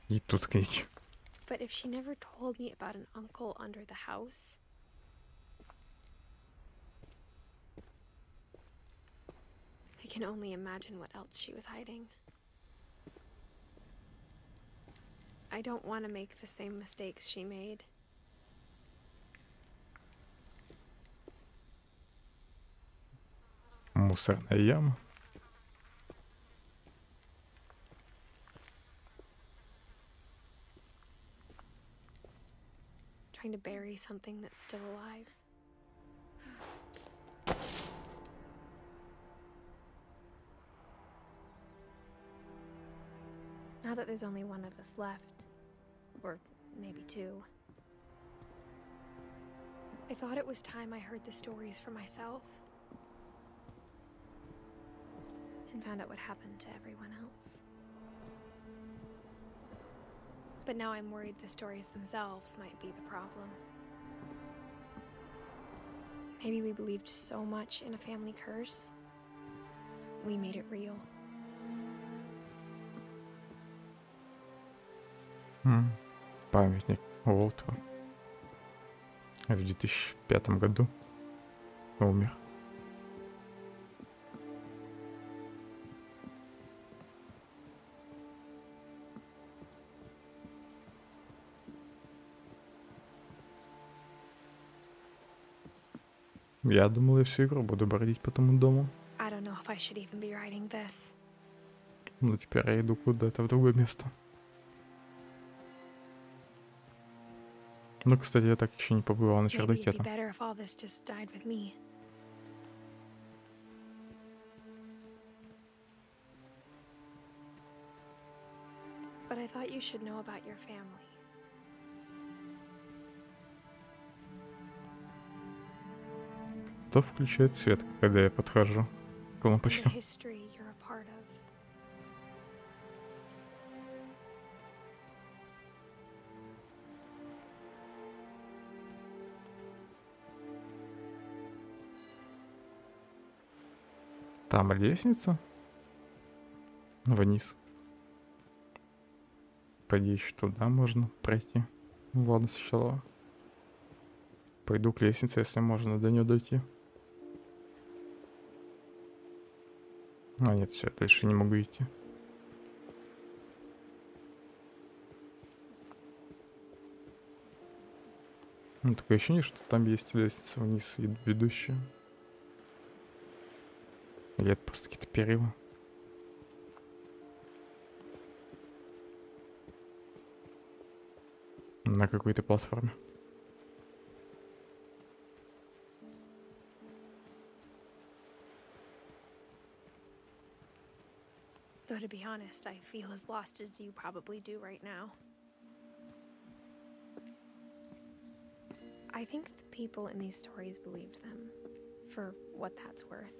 И тут книги. But if she never told me about an uncle under the house, I can only imagine what else she was hiding. I don't want to make the same mistakes she made. Мусорная яма. Trying to bury something that's still alive. Now that there's only one of us left, or maybe two, I thought it was time I heard the stories for myself and found out what happened to everyone else. But now I'm worried the stories themselves might be the problem. Maybe we believed so much in a family curse, we made it real. Памятник Уолтеру. В 2005 году умер. Я думал, я всю игру буду бродить по тому дому. I don't know if I should even be writing this. Но теперь я иду куда-то в другое место. Ну, кстати, я так еще не побывал на чердаке там. But I thought you should know about your family. Кто включает свет, когда я подхожу к лампочкам? Там лестница? Вниз. Пойди еще туда можно пройти. Ну, ладно, сначала пойду к лестнице, если можно до нее дойти. А нет, все, дальше не могу идти. Ну, такое ощущение, что там есть лестница вниз и ведущая. Или это просто какие-то перила. На какой-то платформе. Though to be honest, I feel as lost as you probably do right now. I think the people in these stories believed them, for what that's worth.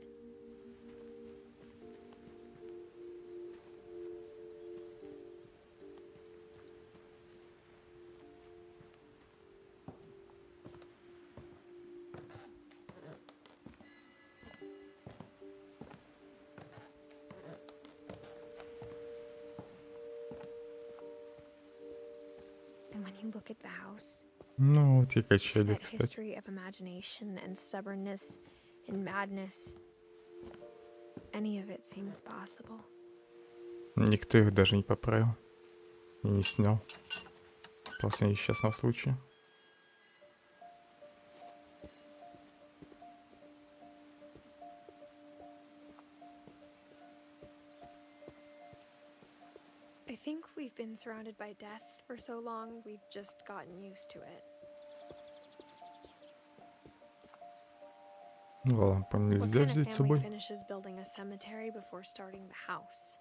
And when you look at the house, Ну, вот и качели, that кстати. history of imagination and stubbornness and madness, any of it seems possible. Никто их даже не поправил. И не снял. После несчастного случая. I think we've been surrounded by death for so long, we've just gotten used to it. Лампу What нельзя kind of взять с family собой. finishes building a cemetery before starting the house?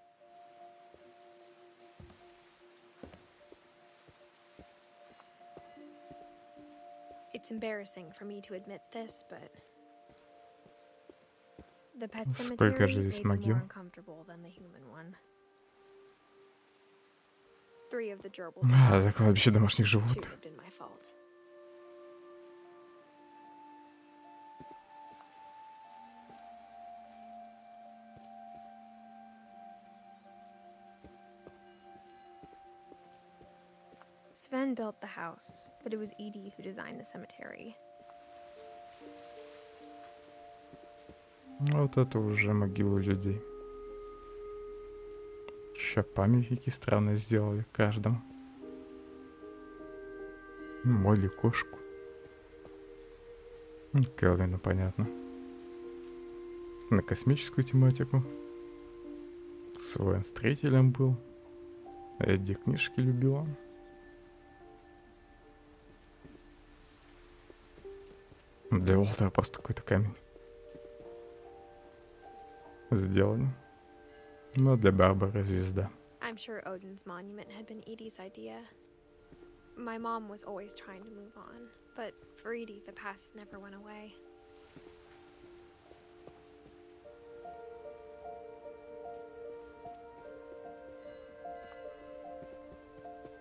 It's embarrassing for me to admit this, but the pet Сколько же cemetery здесь made me могил? more uncomfortable than the human one. 3 of the gerbils А, died. за кладбище домашних 2 животных. have been my fault. Sven built the house, but it was Edie who designed the cemetery. Ну, вот это уже могилы людей. Еще памятники странные сделали каждому. Молли кошку. Келвину понятно. На космическую тематику. Свой строителем был. Эдди книжки любила. Для Уолтера просто какой-то камень. Сделано. Но для Барбары звезда. I'm sure Odin's monument had been Edie's idea. My mom was always trying to move on, but for Edie, the past never went away.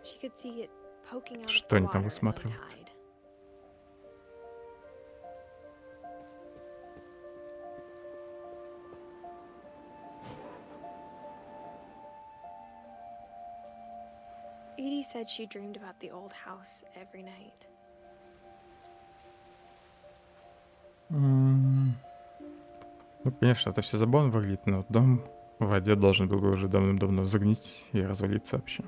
She could see it poking out of Что the они там water at low высматривают? tide. Edie said she dreamed about the old house every night. Ну, конечно, это все забавно выглядит, но дом в воде должен был бы уже давным-давно загнить и развалиться вообще.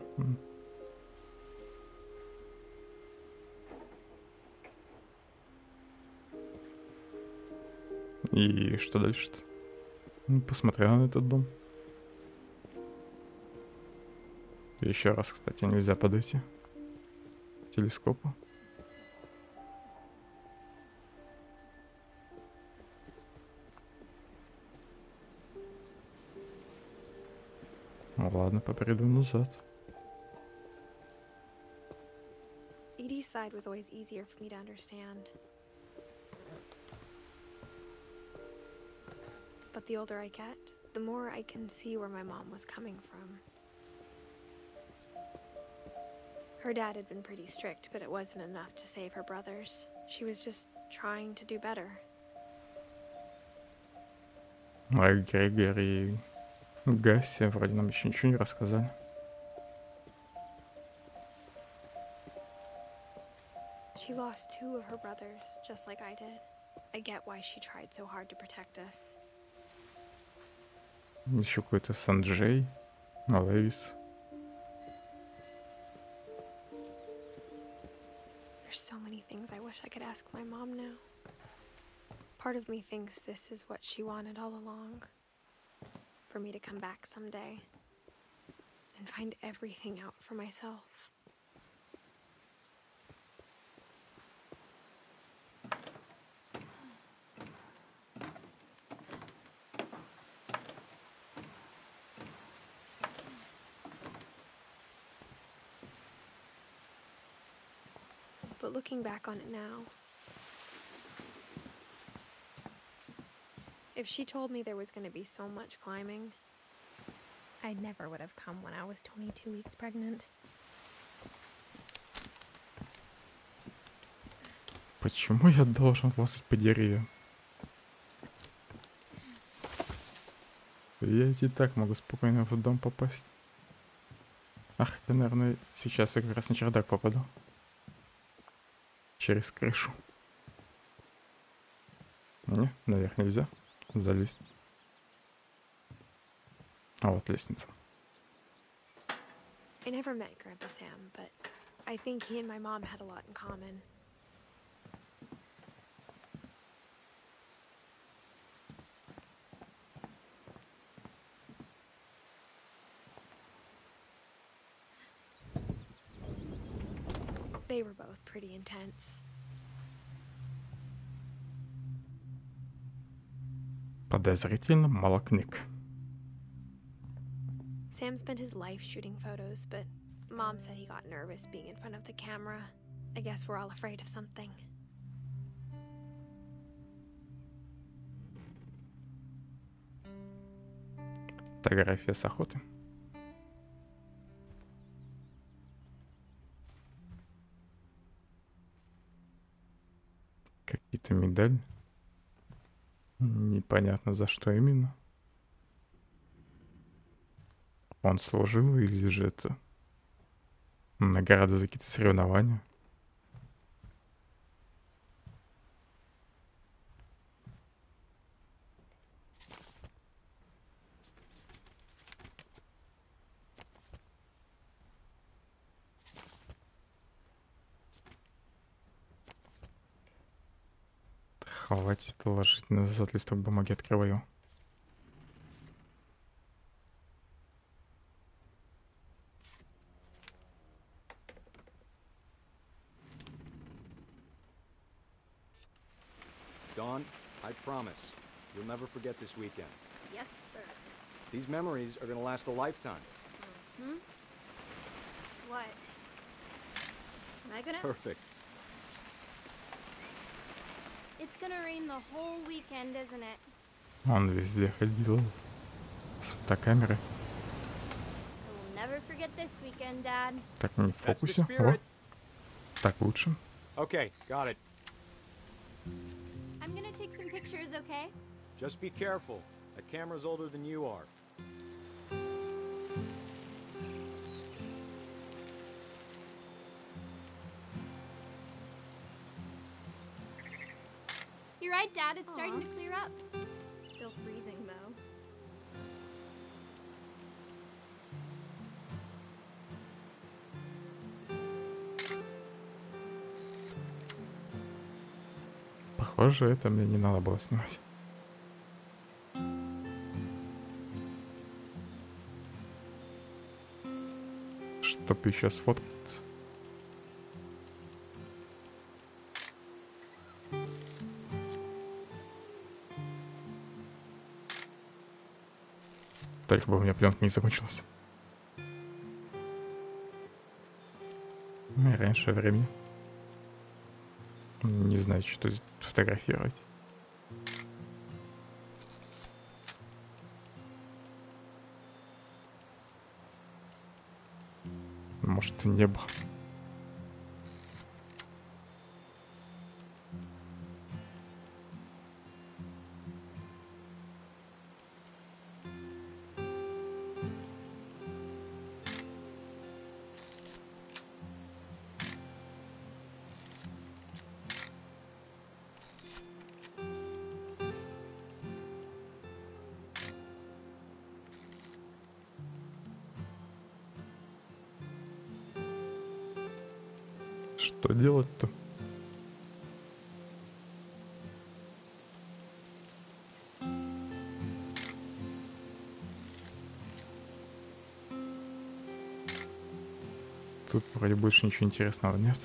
И что дальше-то? Посмотрел на этот дом. Еще раз, кстати, нельзя подойти к телескопу. Ну ладно, поприду назад. Edie's side was always easier for me to understand. But the older I get, the more I can see where my mom was coming from. Her dad had been pretty strict, but it wasn't enough to save her brothers. She was just trying to do better. А Грегор и Гасси вроде нам еще ничего не рассказали. She lost 2 of her brothers, just like I did. I get why she tried so hard to protect us. Еще какой-то Санджей, Левис. There's so many things I wish I could ask my mom now. Part of me thinks this is what she wanted all along. For me to come back someday and find everything out for myself. But looking back on it now, if she told me there was going to be so much climbing, I never would have come when I was 22 weeks pregnant. Почему я должен лазать по деревьям? Я ведь и так могу спокойно в дом попасть. Ах, хотя, наверное, сейчас я как раз на чердак попаду. Через крышу. Не, наверх нельзя залезть. А вот лестница. I never met Grandpa Sam, but I think he and my mom had a lot in common. They were both pretty intense. Подозрительно мало книг. Sam spent his life shooting photos, but Mom said he got nervous being in front of the camera. I guess we're all afraid of something. Фотография с охоты. Какие-то медали. Непонятно за что именно. Он служил или же это награда за какие-то соревнования? Хватит ложить назад листок бумаги, открываю. Dawn, I promise, you'll never forget this weekend. Yes, sir. These memories are gonna last a lifetime. Hmm? What? Am I gonna? Perfect. It's gonna rain the whole weekend, isn't it? Он везде ходил с фотокамерой. I will never forget this weekend, Dad. Так, не в That's the фокусе. О, spirit. так лучше. Okay, got it. I'm gonna take some pictures, okay? Just be careful. That camera's older than you are. You're right, Dad. It's starting to clear up. Still freezing, though. Похоже, это мне не надо было снимать. Чтоб еще сфоткаться. Только бы у меня пленка не закончилась. Раньше времени. Не знаю, что тут фотографировать. Может, небо. Что делать-то? Тут вроде больше ничего интересного нет.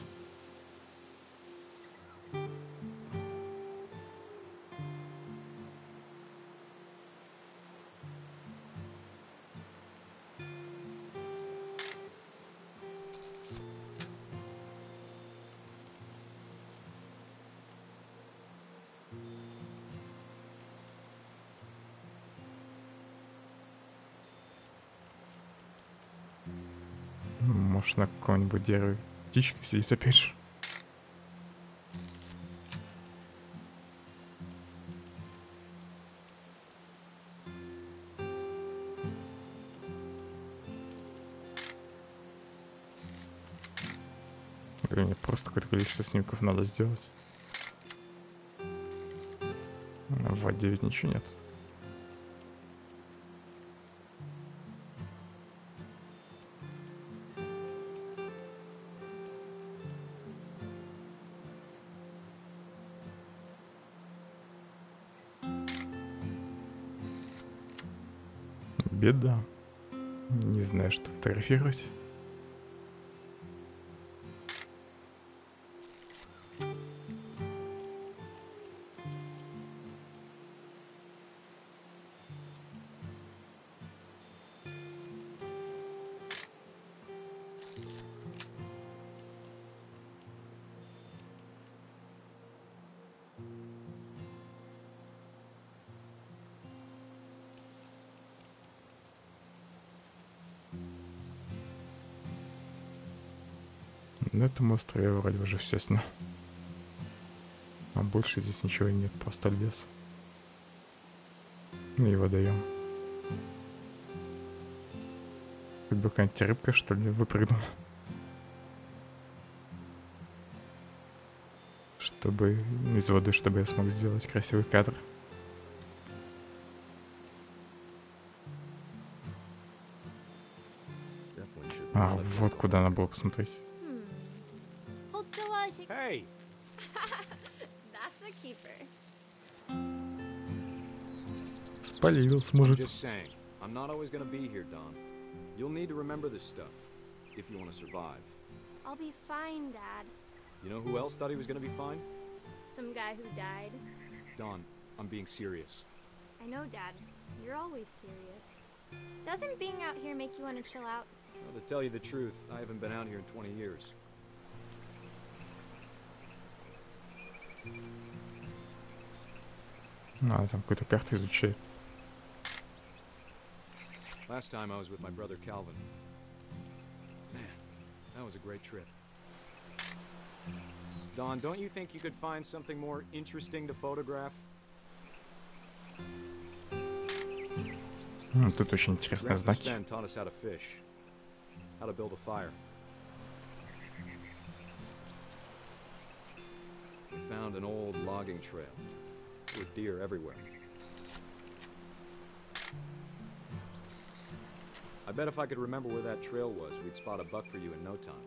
Может, на каком-нибудь дереве птичка сидит опять же. Мне просто какое-то количество снимков надо сделать. В воде ведь ничего нет. Беда. Не знаю, что фотографировать. На этом острове вроде уже все снял. А больше здесь ничего нет, просто лес. Ну и водоем. Хоть бы какая-нибудь рыбка, что ли, выпрыгнула. Чтобы из воды, чтобы я смог сделать красивый кадр. А, вот куда надо было посмотреть. Hey! That's a keeper. Спалился мужик. Just saying, I'm not always gonna be here, Don. You'll need to remember this stuff if you want to survive. I'll be fine, Dad. You know who else thought he was gonna be fine? Some guy who died. Don, I'm being serious. I know, Dad. You're always serious. Doesn't being out here make you want to chill out? Well, to tell you the truth, I haven't been out here in 20 years. А, там какую-то карту изучает. Last time I was with my brother Calvin. Man, that was a great trip. Don, don't you think you could find something more interesting to photograph? Тут очень интересные знаки. Sven taught us how to fish, how to build a fire. We found an old logging trail. There were deer everywhere. I bet if I could remember where that trail was, we'd spot a buck for you in no time.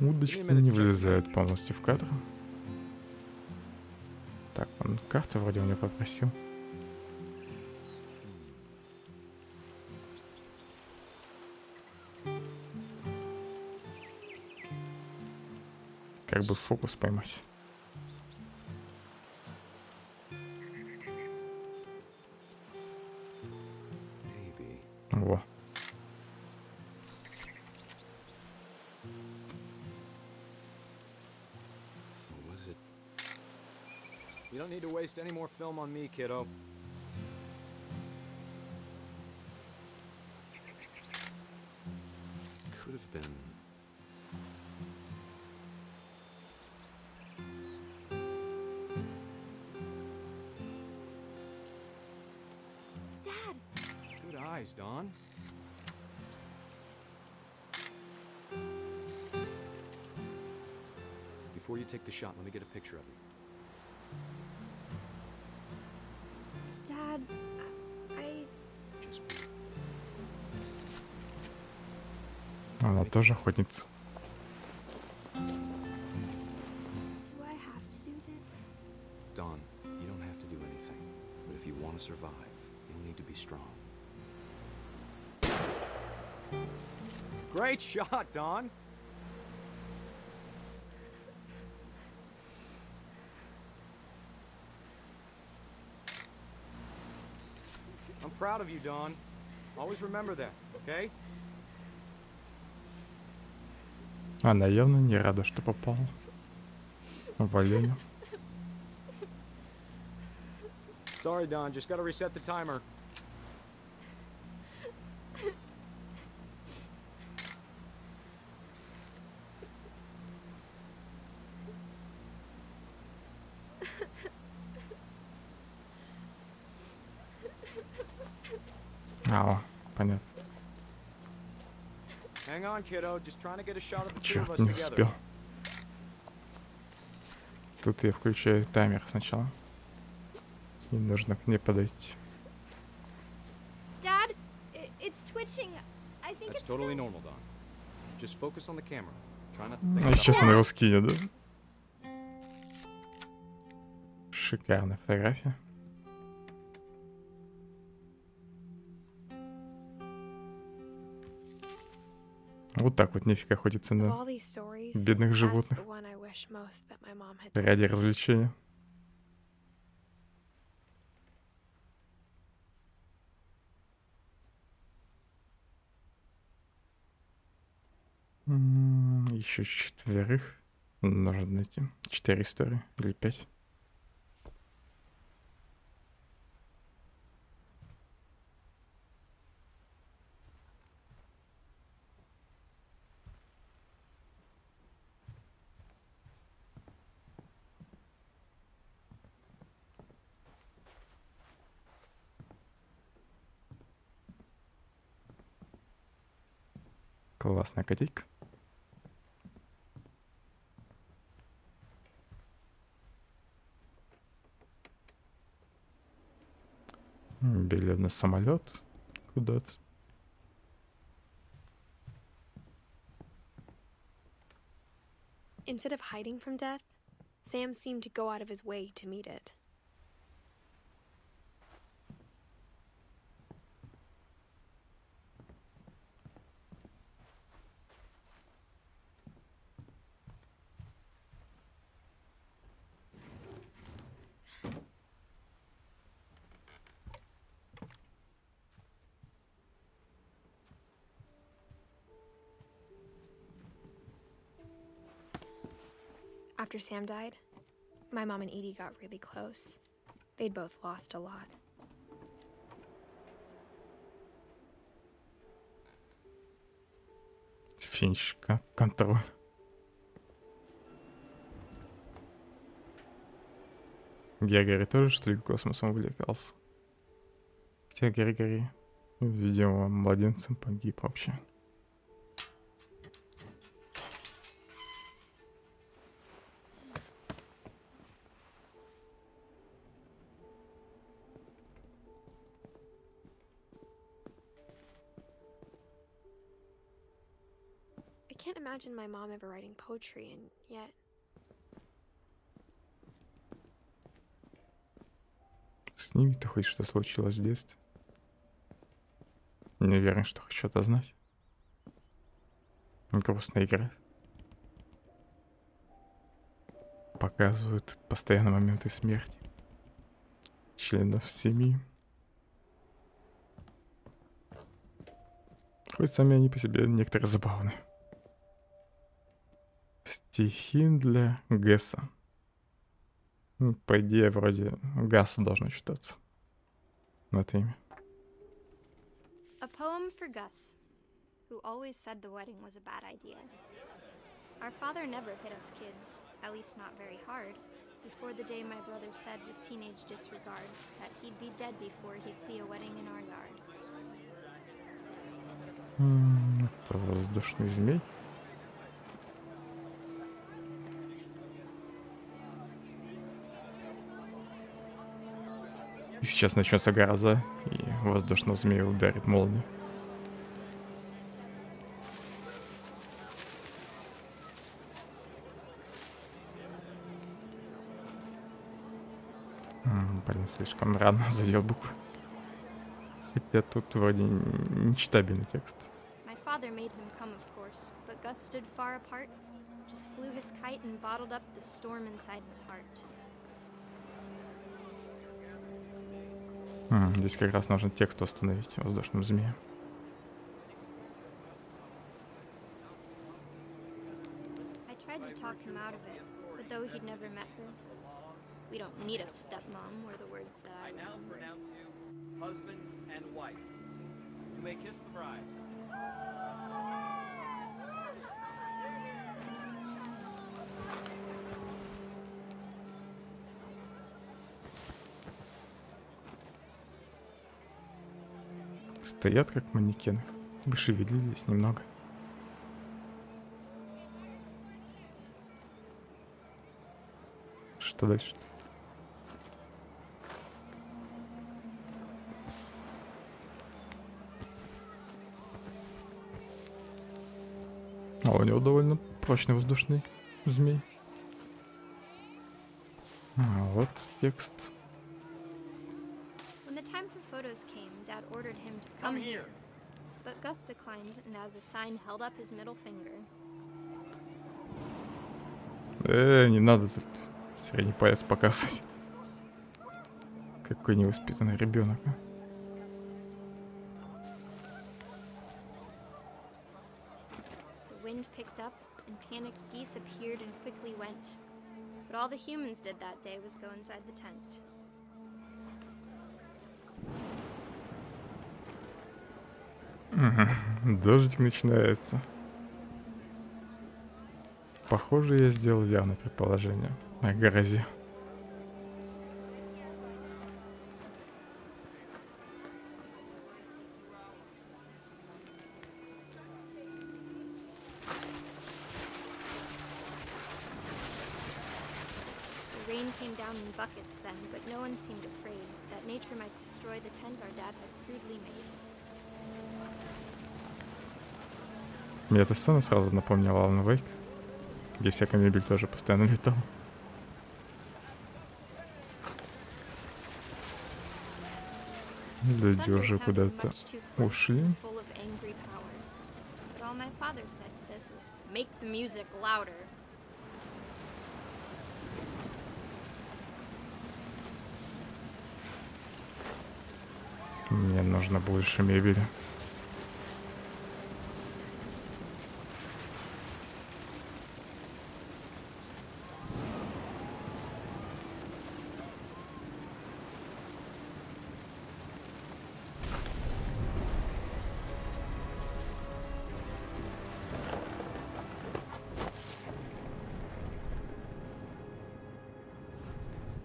Удочки не влезают полностью в кадр. Так, он карту вроде у меня попросил. Как бы фокус поймать. Во. You don't need to waste any more film on me, kiddo. Could have been. Dad! Good eyes, Don. Before you take the shot, let me get a picture of you. Dad, I... Just be. Она тоже охотница. Do I have to do this? Don, you don't have to do anything. But if you want to survive, you'll need to be strong. Great shot, Don. I'm proud of you, Don. Always remember that, okay? Она явно не рада, что попала в оленя. Sorry, Don. Just gotta reset the timer. Понятно. Hang on, kiddo. Just trying to get a shot of the two of Черт, us не together. успел. Тут я включаю таймер сначала. И нужно к ней подойти. Dad, it's twitching. I think That's it's totally so... normal, Don. Just focus on the camera. Try not to think А about сейчас она его скинет, да? Шикарная фотография. Вот так вот нефиг охотиться Of на all these stories, бедных that's животных the one I wish most that my mom had told ради me. развлечения. Еще четверых нужно найти. 4 истории или 5. Классная котейка. Билет на самолет куда-то. Instead of hiding from death, Sam seemed to go out of his way to meet it. After Sam died, my mom and Edie got really close. They'd both lost a lot. Финч, контроль. Грегори тоже, что ли, космосом увлекался? Хотя Грегори, видимо, младенцем погиб вообще. I can't imagine my mom ever writing poetry, and yet... С ними-то хоть что случилось в детстве. Не уверен, что хоть что-то знать. Грустная игра. Показывают постоянно моменты смерти членов семьи. Хоть сами они по себе некоторые забавные. Стихи для Гэса. По идее, вроде Гаса должно читаться. На это имя. A poem for Gus, who always said the wedding was a bad idea. Our father never hit us kids, at least not very hard, before the day my brother said with teenage disregard that he'd be dead before he'd see a wedding in our yard. Это воздушный змей. И сейчас начнется гроза, и воздушного змея ударит молния. Блин, слишком рано задел букву. Хотя тут вроде нечитабельный текст. My father made him come, of course, but Gus stood far apart, just flew his kite and bottled up the storm inside his heart. Здесь как раз нужно текст установить воздушным змеем. I tried to talk him out of it, but though he'd never met her, we don't need a stepmom, were the words that I now remember. pronounce you husband and wife. You may kiss the bride. Стоят как манекены. Бы шевелились немного. Что дальше-то? А у него довольно прочный воздушный змей. А вот текст. When the time for photos came, Dad ordered him to come here. But Gus declined and as a sign held up his middle finger. Не надо тут средний палец показывать. Какой невоспитанный ребенок, а? The wind picked up and panicked geese appeared and quickly went. But all the humans did that day was go inside the tent. Дождик начинается. Похоже, я сделал верное предположение о грозе. The rain came down in buckets then, but no one seemed afraid that nature might destroy the tent our dad had crudely made. Мне эта сцена сразу напомнила Alan Wake, где всякая мебель тоже постоянно летала. Люди уже куда-то ушли. But all my father said to this was, make the music louder. Мне нужно больше мебели.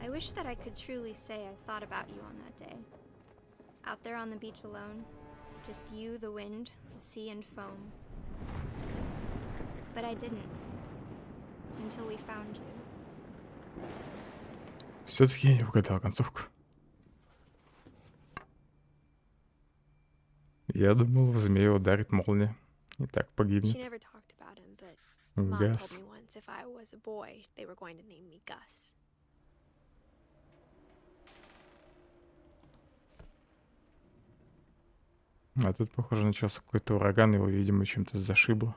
I wish that I could truly say I thought about you on that day. Out there on the beach alone, just you, the wind, the sea and foam. But I didn't. Until we found you. Все-таки я не угадал концовку. Я думал, в змею ударит молния. И так погибнет. She never talked about him, but Mom told me once if I was a boy, they were going to name me Gus. А тут, похоже, начался какой-то ураган, его, видимо, чем-то зашибло.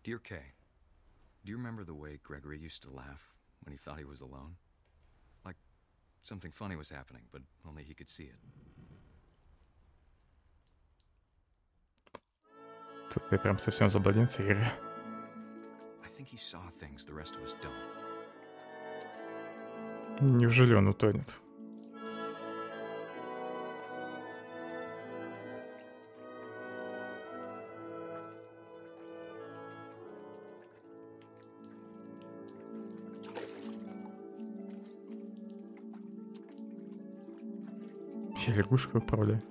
Dear Kay, do you remember the way Gregory used to laugh when he thought he was alone? Like something funny was happening, but only he could see it. Тут ты прям совсем заблудился, Игорь. I think he saw things the rest of us don't. Неужели он утонет? Я лягушку управляю.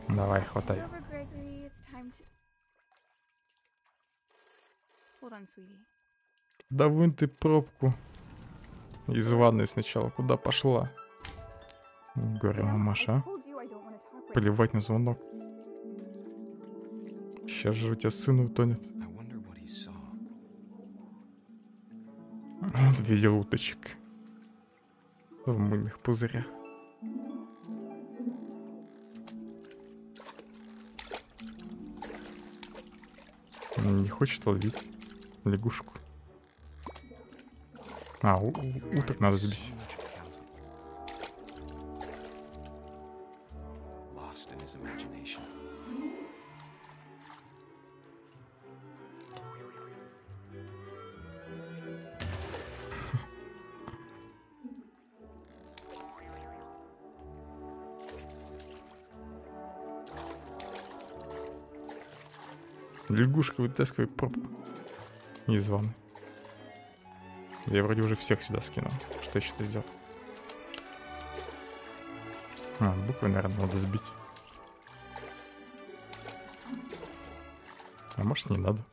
Давай, хватай. Да вынь ты пробку. Из ванной сначала. Куда пошла? Горе, мамаша. Плевать на звонок. Сейчас же у тебя сын утонет. he saw. Он видел уточек в мыльных пузырях. Он не хочет ловить лягушку. А, уток надо сбить. Lost in his imagination. Лягушка вытаскивает пробку из ванны. Я вроде уже всех сюда скинул. Что еще-то сделать? А, буквы, наверное, надо сбить. А может, не надо.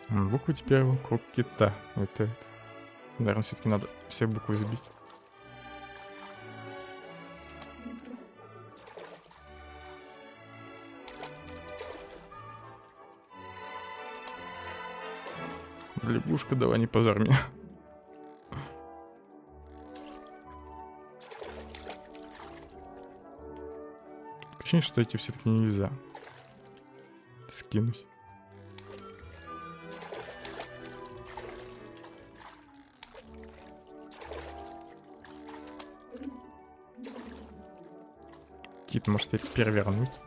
Буквы теперь вокруг кита летают. Наверное, все-таки надо все буквы сбить. Лягушка, давай не позорь меня. Ощущение, что эти все-таки нельзя скинуть. Кит, может, тебе перевернуть?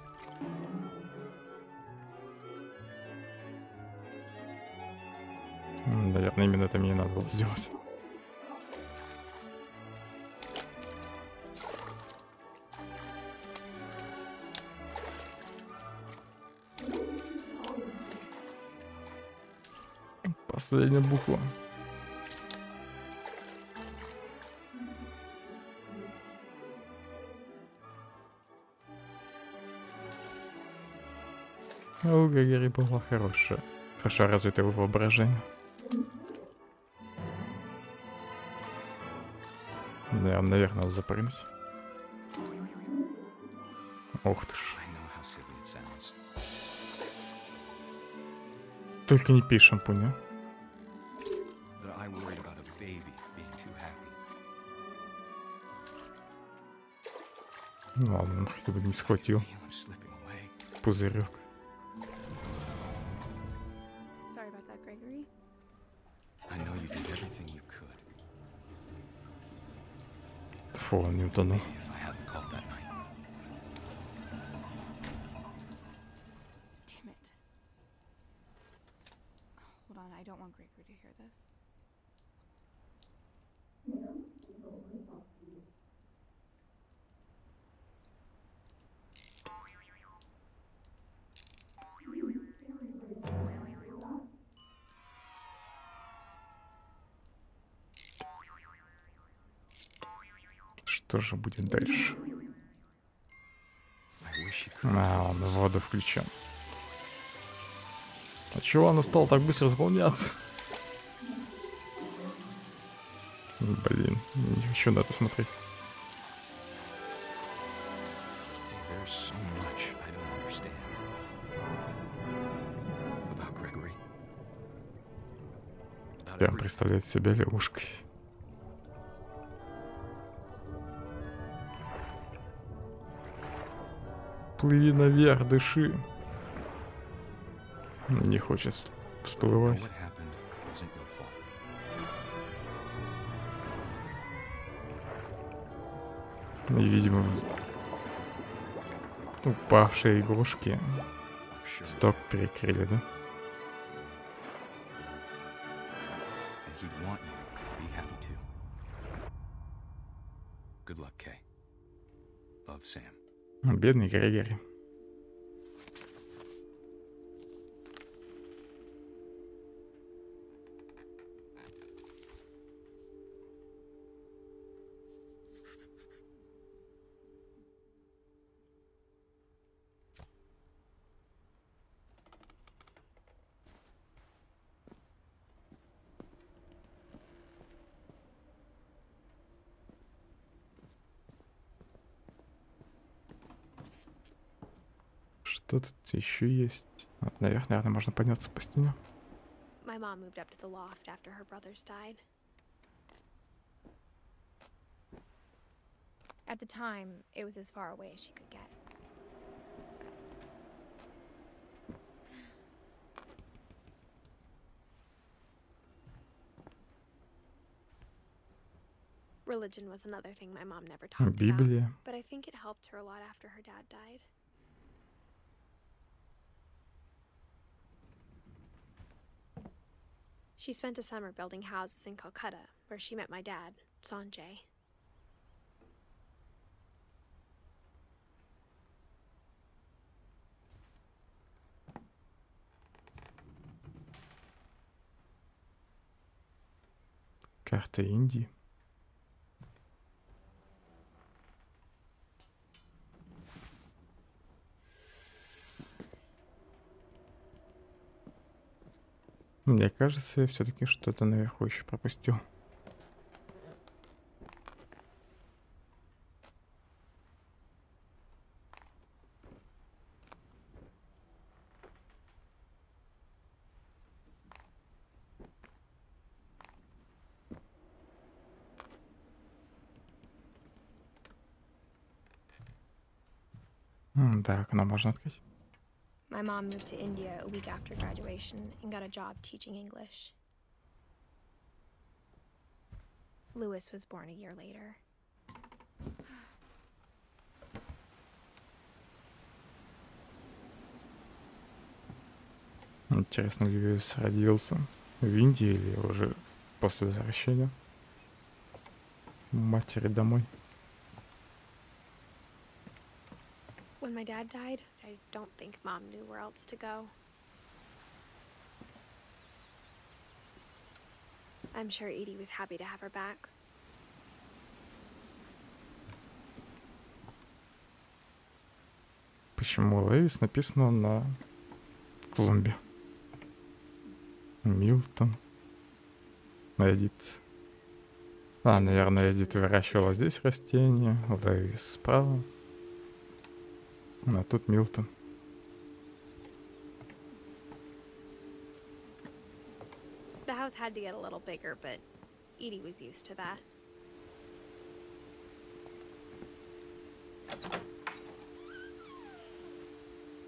Наверное, именно это мне надо было сделать. Последняя буква. У Гагери была хорошая. Хорошо развитое воображение. Да, наверное, надо запрыгнуть. Ух ты ж. Только не пей шампунь, а? Ладно, он хотя бы не схватил пузырек. Фу, он не утонул. Что же будет дальше? А, он в воду включен. А чего она стала так быстро заполняться? Блин, не хочу на это смотреть. Теперь он представляет себя лягушкой. Плыви наверх, дыши. Не хочет всплывать. И, видимо, упавшие игрушки сток перекрыли, да? Бедный Грегори. Что тут еще есть? Вот, наверное, можно подняться по стене. My mom moved up to the loft after her brothers died. At the time, it was as far away as she could get. Religion was another thing my mom never talked about, Библия. but I think it helped her a lot after her dad died. She spent a summer building houses in Calcutta, where she met my dad, Sanjay. Карта Индии. Мне кажется, я все-таки что-то наверху еще пропустил. Да, окно можно открыть. My mom moved to India a week after graduation and got a job teaching English. Louis was born a year later. Интересно, Льюис родился в Индии или уже после возвращения матери домой? When my dad died, I don't think Mom knew where else to go. I'm sure Edie was happy to have her back. Почему Лewis написано на клумбе? Милтон. Эдит. Наверное, Эдит выращивала здесь растения. Лewis справа. А тут Милтон. The house had to get a little bigger, but Edie was used to that.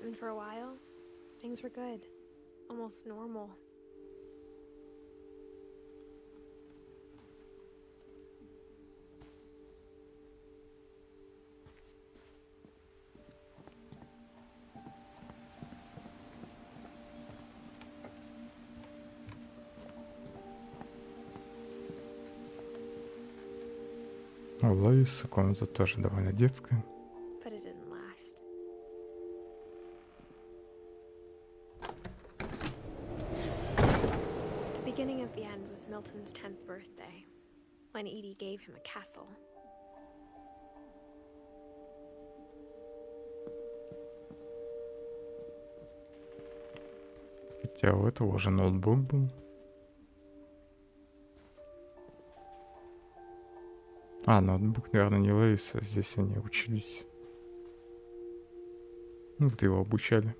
And for a while, things were good. Almost normal. У Лewis комната тоже довольно детская. But it didn't last. The beginning of the end was Milton's 10th birthday, when Edie gave him a castle. Хотя у этого уже ноутбук был. Ноутбук, наверное, не Лewis, а здесь они учились. Вот его обучали.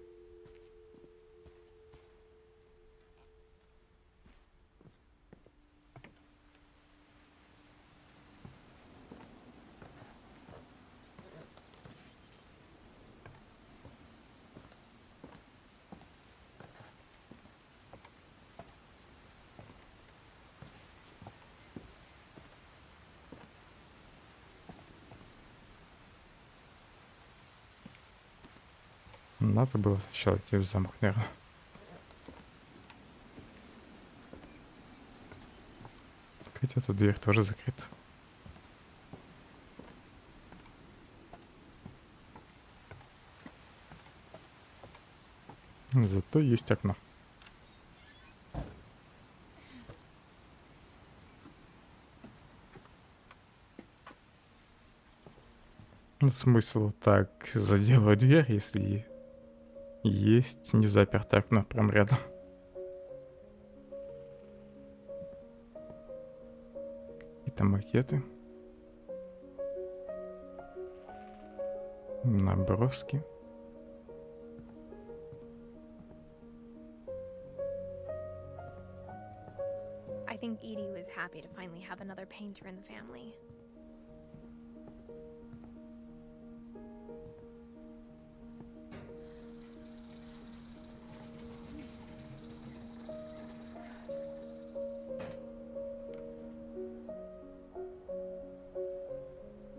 Надо было сначала идти в замок, наверное. Хотя тут дверь тоже закрыта. Зато есть окно. Смысл так заделать дверь, если есть незапертое окно прям рядом. Какие-то макеты. Наброски. I think Edie was happy to finally have another painter in the family.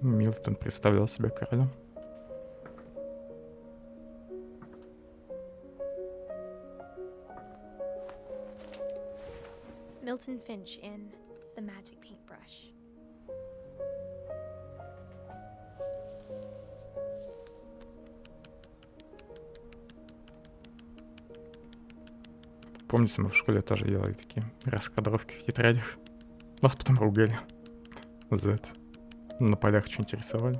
Милтон представлял себя королем. Milton Finch in The Magic Paintbrush. Помните, мы в школе тоже делали такие раскадровки в тетрадях. Нас потом ругали за это. На полях что-нибудь рисовали.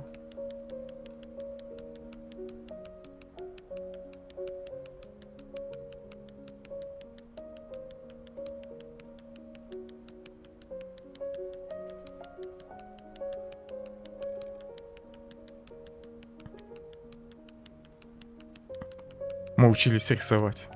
Мы учились рисовать.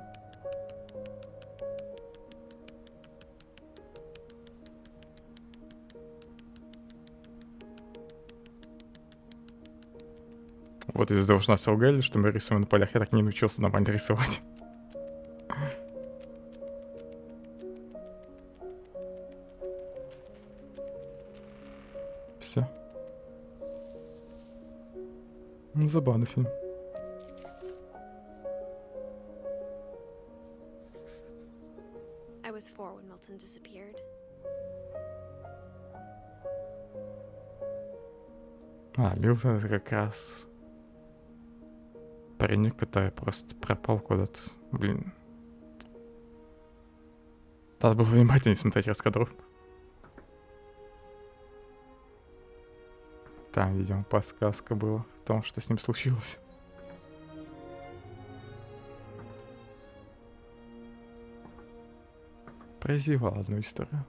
Вот из-за того, что нас ругали, что мы рисуем на полях, я так не научился нормально рисовать. Все. Забавный фильм. I was 4 when Milton disappeared. Милтон это как раз паренек, который просто пропал куда-то. Блин. Надо было внимательнее смотреть раскадровку. Там, видимо, подсказка была в том, что с ним случилось. Прозевал одну историю.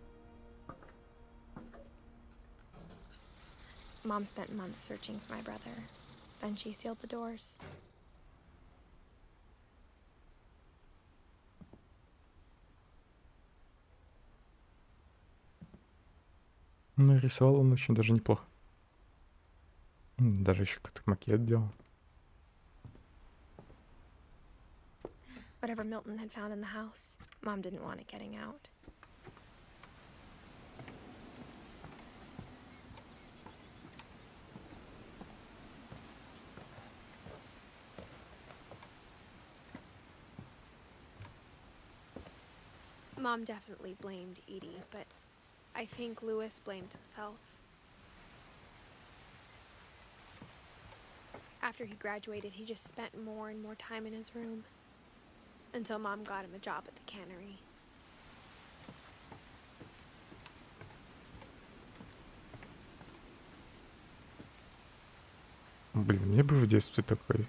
Mom spent months searching for my brother. Then she sealed the doors. Нарисовал он очень даже неплохо. Даже еще какой-то макет делал. Whatever Milton had found in the house, Mom didn't want it getting out. Mom definitely blamed Edie, but I think Louis blamed himself. After he graduated, he just spent more and more time in his room. Until Mom got him a job at the cannery. Блин, мне бы в детстве такой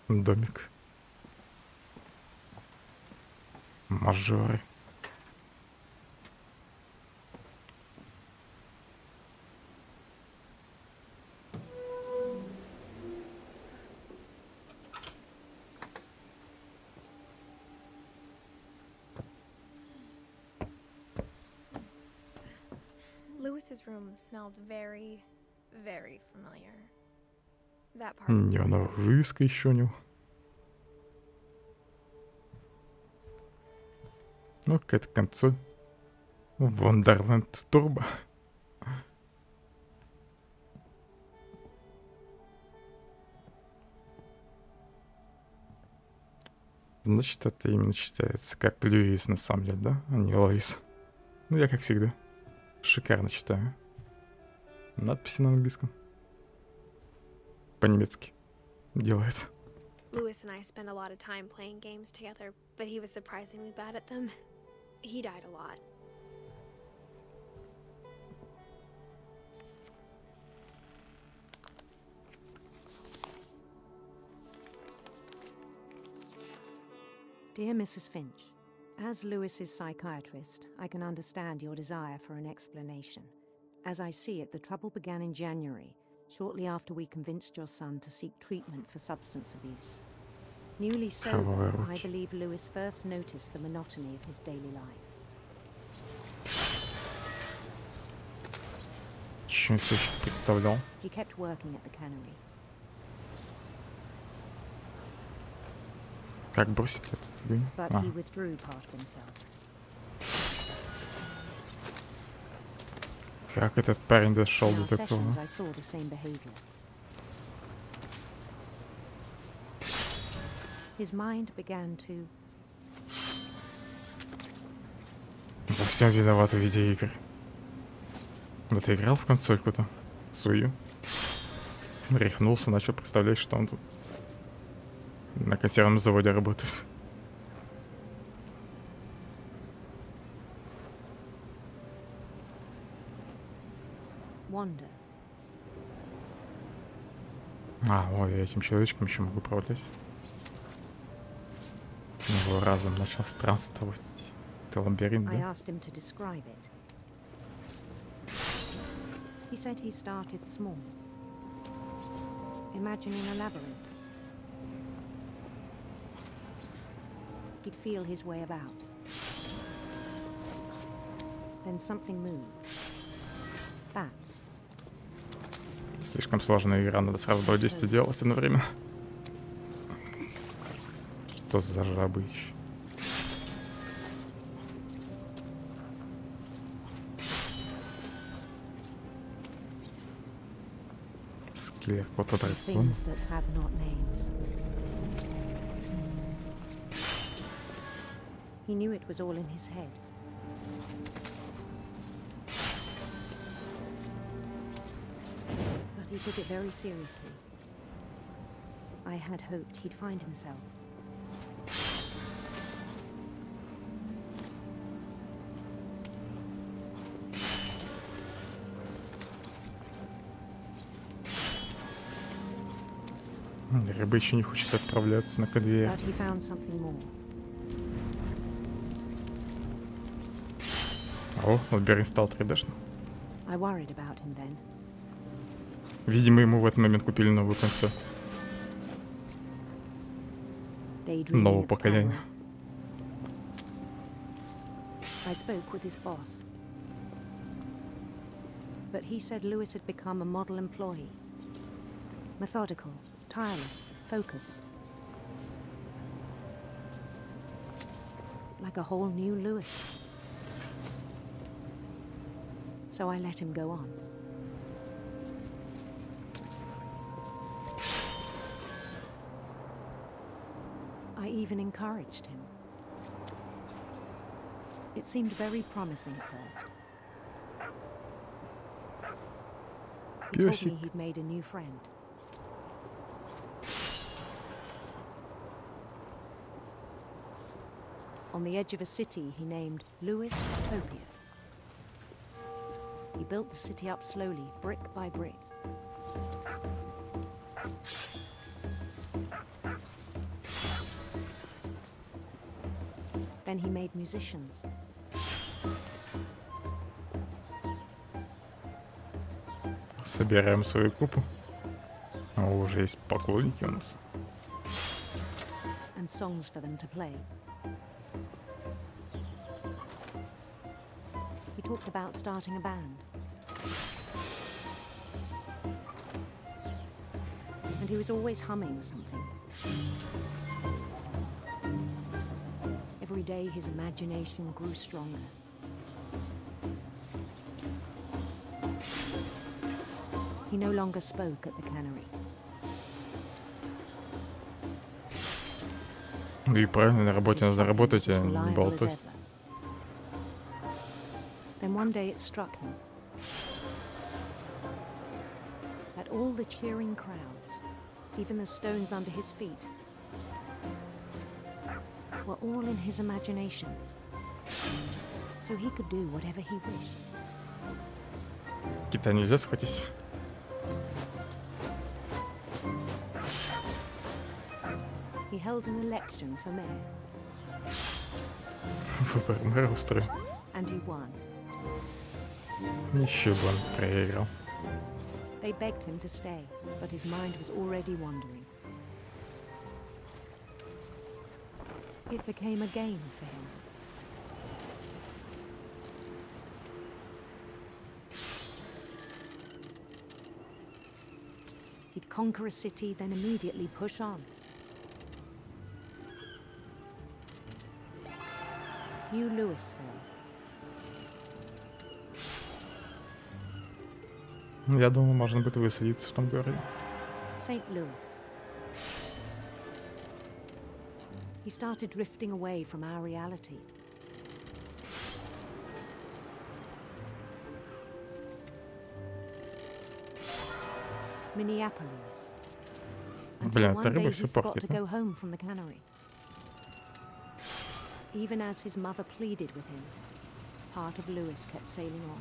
домик. Мажоры. Louis's room smelled very, very familiar. That part. Не, она вывеска еще у него. Ну, какая-то консоль. Wonderland Turbo. Значит, это именно читается как Льюис на самом деле, да? А не Лоис. Ну, я как всегда. Шикарно читаю. Надписи на английском. По-немецки делает. Louis and I spent a lot of time playing games together, but he was surprisingly bad at them. He died a lot. Dear Mrs. Finch, as Louis's psychiatrist, I can understand your desire for an explanation. As I see it, the trouble began in January, shortly after we convinced your son to seek treatment for substance abuse. Newly sober, I believe Louis first noticed the monotony of his daily life. Еще не представлял. He kept working at the cannery. Как бросить это? But he withdrew part of himself. Как этот парень дошел до такого? I saw the same behavior. His mind began to... Во всем виноват в видеоигр. Вот ты играл в консольку-то? Свою? Рехнулся, начал представлять, что он тут на консервном заводе работает. Wonder. Ой, я этим человечком еще могу управлять. Его разум начал странствовать. Это лабиринт, I да? asked him to describe it. He said he started small, imagining a labyrinth. He'd feel his way about. Then something moved. Bats. Слишком сложная игра, надо сразу 2 действия делать одновременно. Что за жабы еще? Скелет какого-то дракона. He knew it was all in his head. But he took it very seriously. I had hoped he'd find himself. Рыба еще не хочет отправляться на конвейер. But he found something more. О, лабиринт стал 3D-шным. I worried about him then. Видимо, ему в этот момент купили новую консоль. Нового поколения. I spoke with his boss. But he said Lewis had become a model employee. Methodical, tireless, focused. Like a whole new Lewis. So I let him go on. I even encouraged him. It seemed very promising at first. He told me he'd made a new friend. On the edge of a city he named Lewis Utopia. He built the city up slowly, brick by brick. Then he made musicians. Собираем свою группу. Уже есть поклонники у нас. And songs for them to play. He talked about starting a band. And he was always humming something. Every day his imagination grew stronger. He no longer spoke at the cannery. И правильно, на работе надо работать, а не болтать. Then one day it struck him that all the cheering crowds, even the stones under his feet, were all in his imagination, so he could do whatever he wished. Кита нельзя схватить. He held an election for mayor. Выбор мэра устроил. And he won. Еще бы он проиграл. They begged him to stay, but his mind was already wandering. It became a game for him. He'd conquer a city, then immediately push on. New Louisville. Я думаю, можно будет высадиться в том городе. St. Louis. He started drifting away from our reality. Minneapolis. Бля, Until эта one day рыба he все forgot портит. to go home from the cannery. Even as his mother pleaded with him, part of Lewis kept sailing on.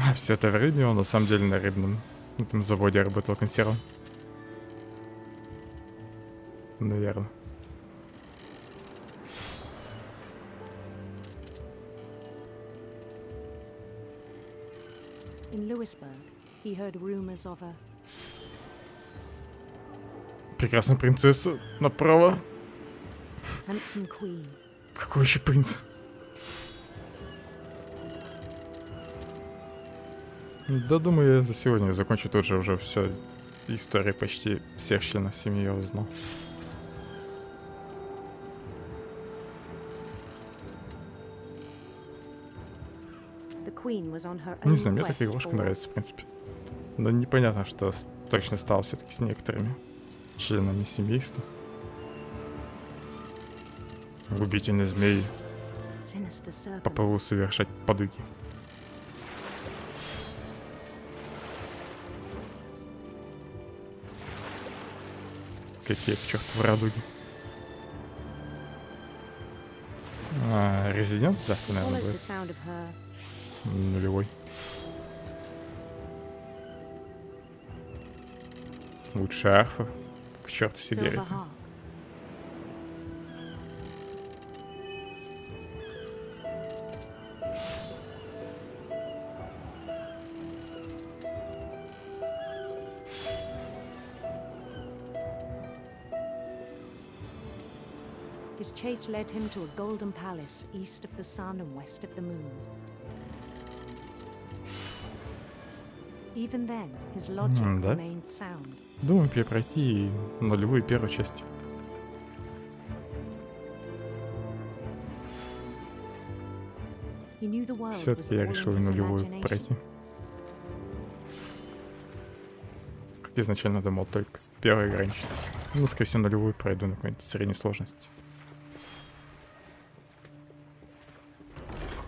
А все это в рыбе, он на самом деле на рыбном этом заводе работал консервом. Наверное. In Louisburg, he heard rumors of a Прекрасная принцесса направо. handsome queen. Какой еще принц? Да, думаю, я за сегодня закончу тут же уже все. История почти всех членов семьи я узнал. The queen was on her Не own знаю, мне quest такая игрушка for нравится, в принципе. Но непонятно, что точно стало все-таки с некоторыми членами семейства. Губительный змей sinister serpents. поплыл совершать подвиги. Какие к черту радуги. Резидент завтра, наверное, Followed the будет. sound of her Нулевой. Лучше арфа. К черту silver сигареты. harp. His chase led him to a golden palace east of the sun and west of the moon. Even then, his logic Да? remained sound. Думаю, перепройти нулевую первую часть. He knew the world was Все-таки я all решил in his нулевую imagination. пройти. Как изначально думал, только первая ограничится. Ну, скорее всего, нулевую пройду на какой-нибудь средней сложности.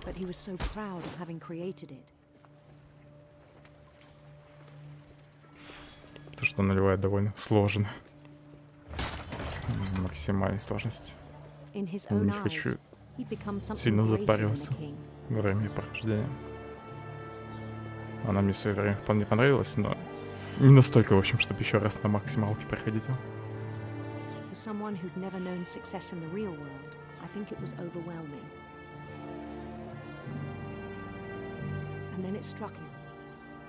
But he was so proud of having created it. Потому что нулевая довольно сложная. Максимальной сложности. In his Не own хочу eyes, he'd become something сильно greater than запариваться the king. во время прохождения. Она мне в свое время вполне понравилась, но не настолько, в общем, чтобы еще раз на максималке проходить. For someone who'd never known success in the real world, I think it was overwhelming. And then it struck him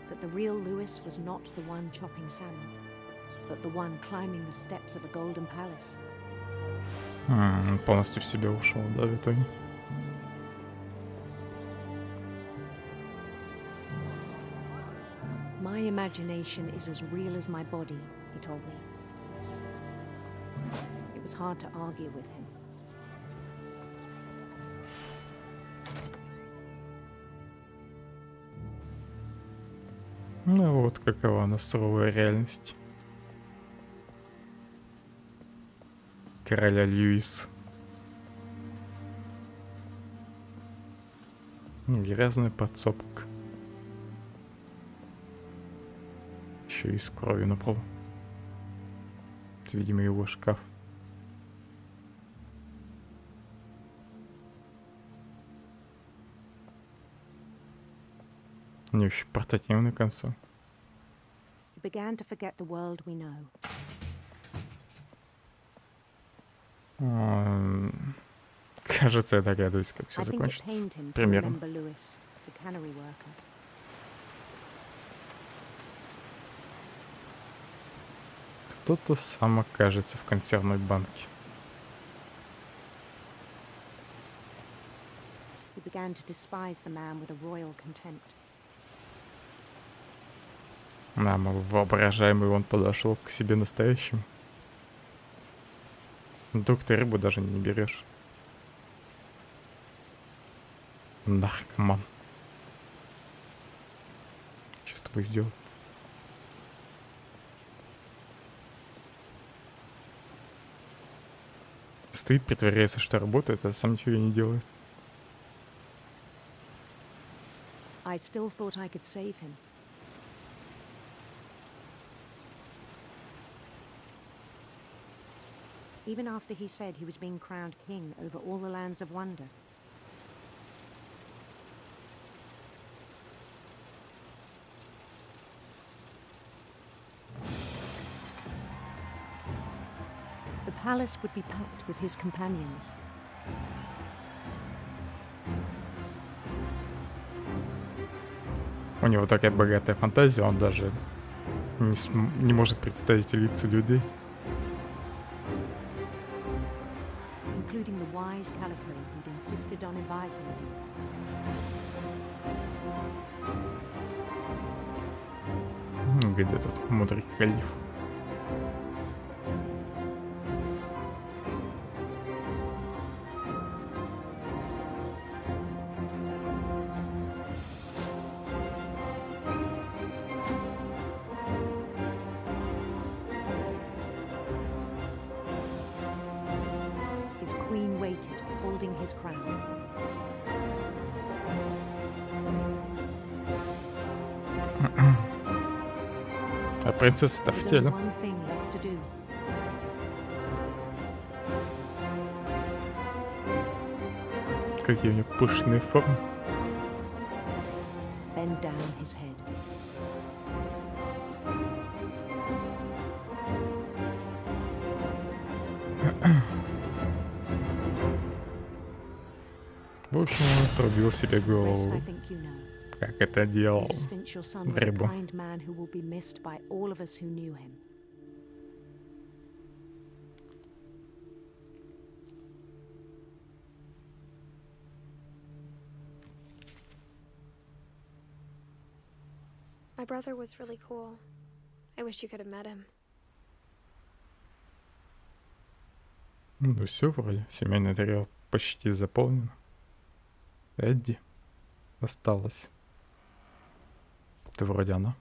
that the real Lewis was not the one chopping salmon, but the one climbing the steps of a golden palace. Он полностью в себя ушел, да, в итоге. My imagination is as real as my body, he told me. It was hard to argue with him. Ну вот какова она суровая реальность. Короля Льюис. Грязная подсобка. Еще и с кровью на полу. Это, видимо, его шкаф. Не очень портативный концов. He began to forget the world we know. Кажется, я догадываюсь, как все I think it закончится. pained him to Примерно. remember Lewis, the cannery worker. Кто-то сам окажется в консервной банке. He began to despise the man with a royal contempt. А мол, воображаемый он подошел к себе настоящему. Вдруг ты рыбу даже не берешь. Наркоман. Что с тобой сделать? Стоит, притворяется, что работает, а сам ничего не делает. I still thought I could save him. Even after he said he was being crowned king over all the lands of wonder. The palace would be packed with his companions. У него такая богатая фантазия, он даже не может представить лица людей. Including the wise Calico who'd insisted on advising him. Где тут мудрый калиф? His queen waited, holding his crown. А принцесса-то в теле. One thing left to do. Какие у нее пышные формы. Bend down his head. В общем, он отрубил себе голову. Rest, I think you know. Как это делал Mrs. Finch, your son was a рыбу. kind man who will be missed by all of us who knew him. My brother was really cool. I wish you could have met him. Ну все вроде. Семейное древо почти заполнено. Эдди осталось. Это вроде она.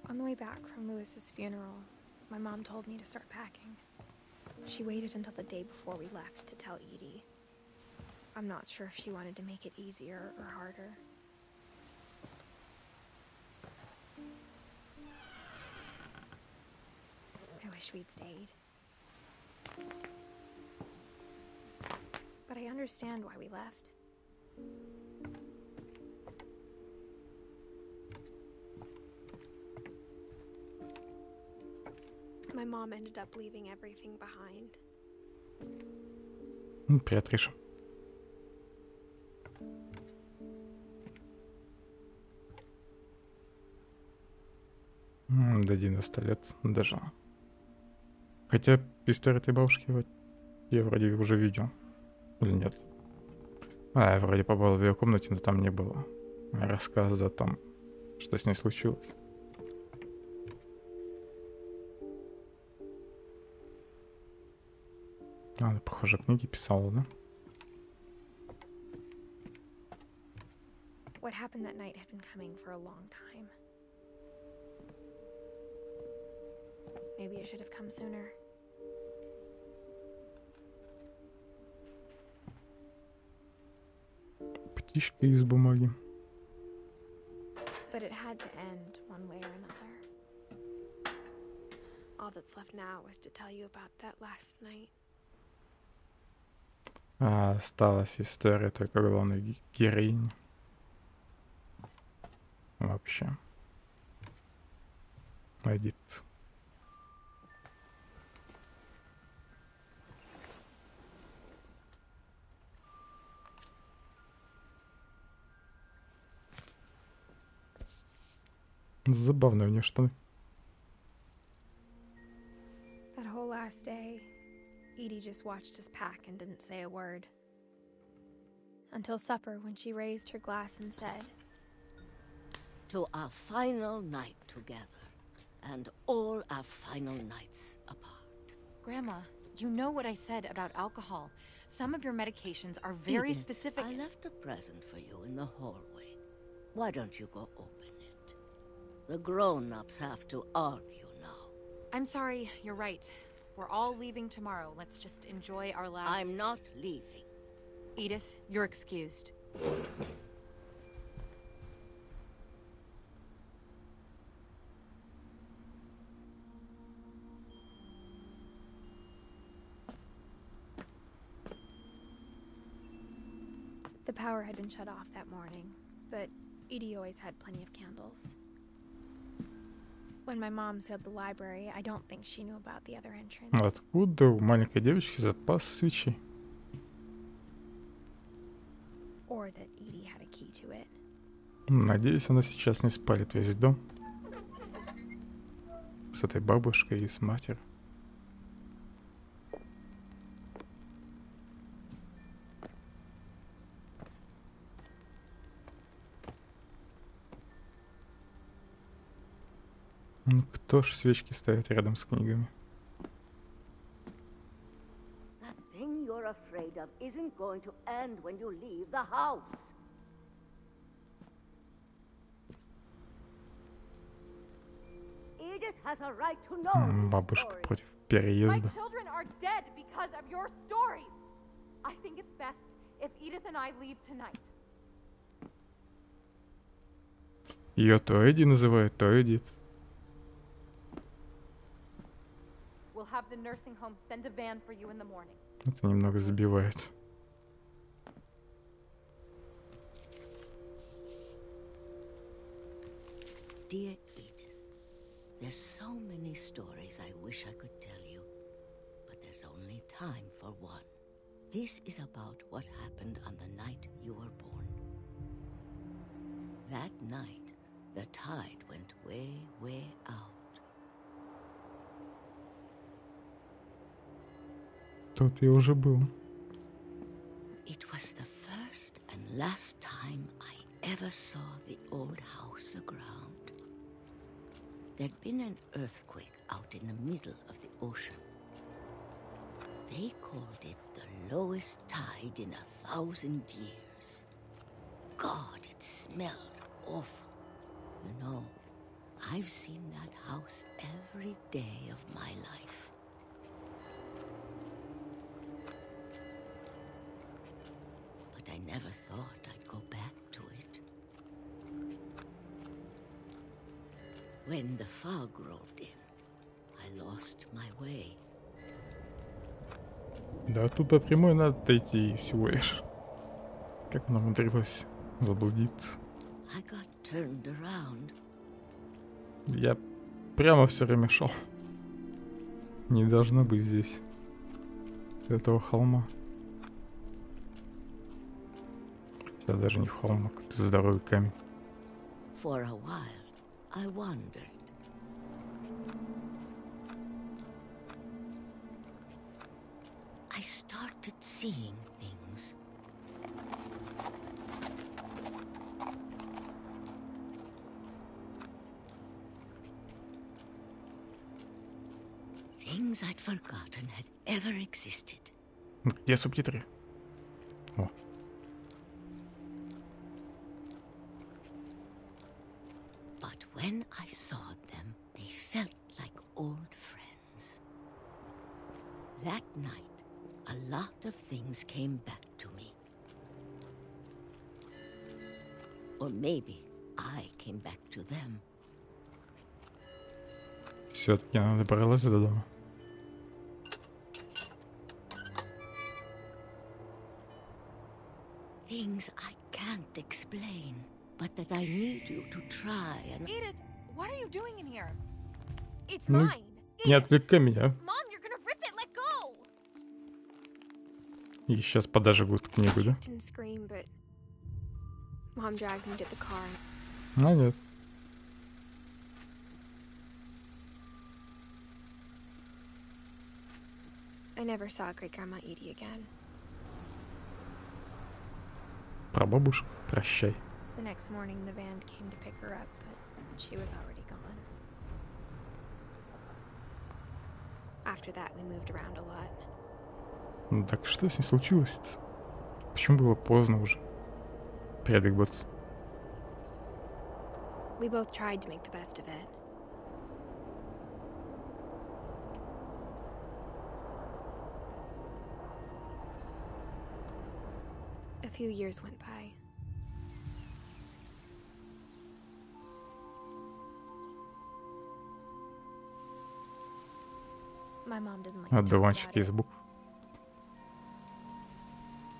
On the way back from Lewis's funeral, my mom told me to start packing. She waited until the day before we left to tell Edie. I'm not sure if she wanted to make it easier or harder. I wish we'd stayed. But I understand why we left. My mom ended up leaving everything behind. Привет, Риша. До 90 лет дожила. Хотя историю этой бабушки я вроде уже видел. Или нет? Я вроде побывал в ее комнате, но там не было рассказа о том, что с ней случилось. Она, похоже, книги писала, да? What happened that night had been coming for a long time. Maybe it should have come sooner. Птичка из бумаги. But it had to end one way or another. All that's left now is to tell you about that last night. Осталась история только главной героини. Вообще. Эдит. Забавные у нее штаны. That whole last day, Edie just watched us pack and didn't say a word. Until supper, when she raised her glass and said, "To our final night together, and all our final nights apart." Grandma, you know what I said about alcohol. Some of your medications are very Edith, specific. I left a present for you in the hallway. Why don't you go open it? The grown-ups have to argue now. I'm sorry, you're right. We're all leaving tomorrow. Let's just enjoy our last... I'm not leaving. Edith, you're excused. the power had been shut off that morning, but Edie always had plenty of candles. When my mom sealed the library, I don't think she knew about the other entrance. Откуда у маленькой девочки запас свечей? Or that Edie had a key to it. Надеюсь, она сейчас не спалит весь дом. С этой бабушкой и с матерью. Ну кто ж свечки ставит рядом с книгами? That thing you're afraid of isn't going to end when you leave the house. Edith has a right to know. Бабушка против переезда. My children are dead because of your stories. I think it's best if Edith and I leave tonight. Ее то Эдди называют, то Эдит. We'll have the nursing home send a van for you in the morning. Это немного забивает. Dear Edith, there's so many stories I wish I could tell you, but there's only time for one. This is about what happened on the night you were born. That night, the tide went way, way out. Тут я уже был. It was the first and last time I ever saw the old house aground. There'd been an earthquake out in the middle of the ocean. They called it the lowest tide in 1,000 years. God, it smelled awful. You know, I've seen that house every day of my life. But I never thought I'd go back to it. When the fog rolled in, I lost my way. Да, тут по прямой надо дойти всего лишь. Как она умудрилась заблудиться? I got turned around. Я прямо все время шел. Не должно быть здесь этого холма. Хотя даже не холм, а какой-то здоровый камень. For a while, I wondered. I started seeing things. Things I'd forgotten had ever existed. Где субтитры? О. But when I saw them, they felt like old friends. That night, a lot of things came back to me. Or maybe I came back to them. Все-таки она добралась до дома. Things I can't explain, but that I need you to try and... Edith, what are you doing in here? It's Ну, mine. не отвлекай меня. Mom, you're gonna rip it. Let go. И сейчас подожгут книгу, да? Didn't scream, but Mom dragged me to the car. А нет. I never saw Great-Grandma Edie again. Прабабушка, прощай. The next morning, the van came to pick her up, but she was already gone. After that, we moved around a lot. Ну так что с ней случилось-то? Почему было поздно уже? Прибег Ботс. We both tried to make the best of it. A few years went by. My mom didn't like to talk Одуванчик about из it, букв.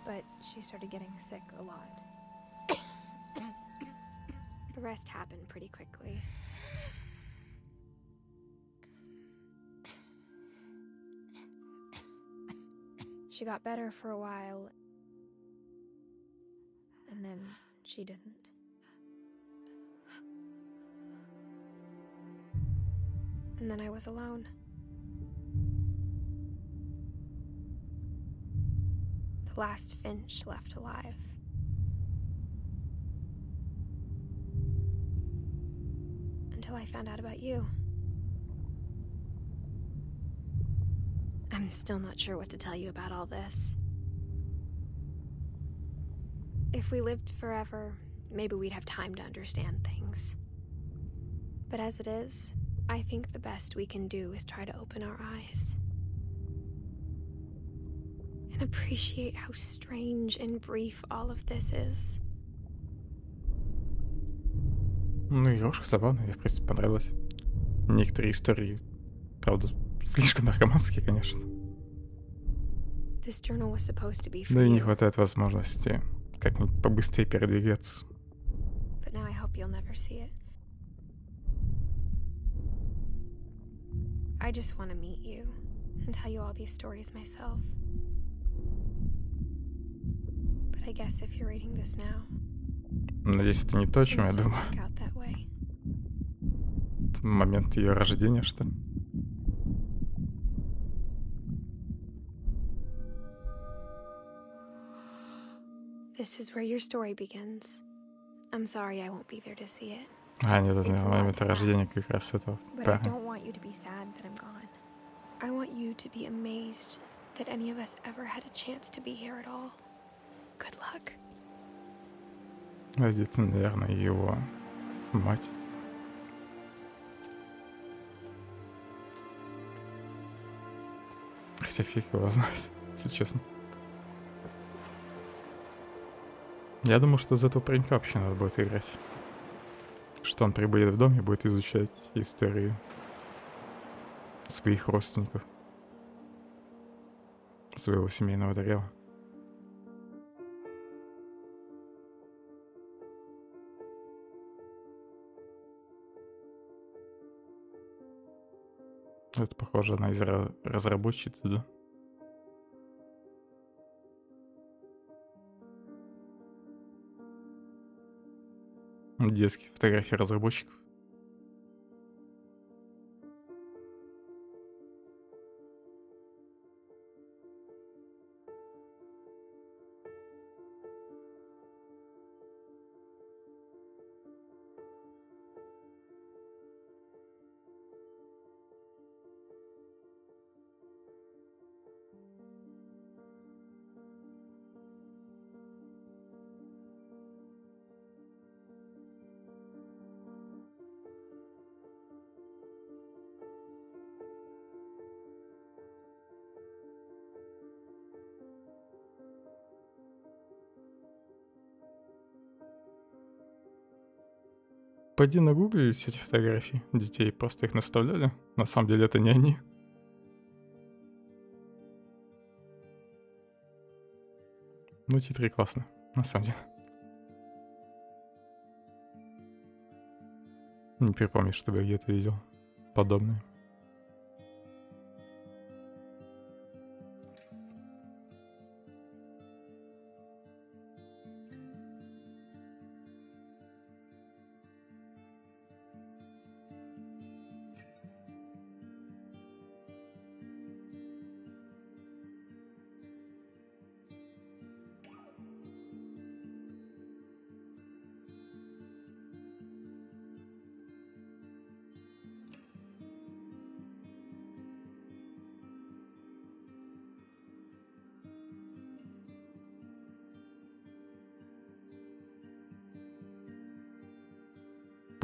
but she started getting sick a lot. The rest happened pretty quickly. She got better for a while, and then she didn't. And then I was alone. The last Finch left alive. Until I found out about you. I'm still not sure what to tell you about all this. If we lived forever, maybe we'd have time to understand things. But as it is, I think the best we can do is try to open our eyes. And appreciate how strange and brief all of this is. Ну, игрушка забавная, мне, в принципе, понравилась. Некоторые истории, правда, слишком наркоманские, конечно. This journal was supposed to be for Да и не you, хватает возможности как-нибудь побыстрее передвигаться. but now I hope you'll never see it. I just want to meet you and tell you all these stories myself. But I guess if you're reading this now, Надеюсь, это не то, о чем я things don't думаю. work out that way. Это момент ее рождения, что ли? This is where your story begins. I'm sorry I won't be there to see it. А, нет, это It's a lot момент to рождения ask, как раз этого But I парня. don't want you to be sad that I'm gone. I want you to be amazed that any of us ever had a chance to be here at all. Good luck. Эдит, наверное, его мать. Хотя фиг его знает, если честно. Я думаю, что за этого паренька вообще надо будет играть. Что он прибудет в дом и будет изучать историю своих родственников. Своего семейного древа. Это, похоже, она из разработчиц, да? Детские фотографии разработчиков. Пойди нагугли все эти фотографии детей, просто их наставляли. На самом деле это не они. Ну, титры классно, на самом деле. Не припомню, чтобы я где-то видел подобное.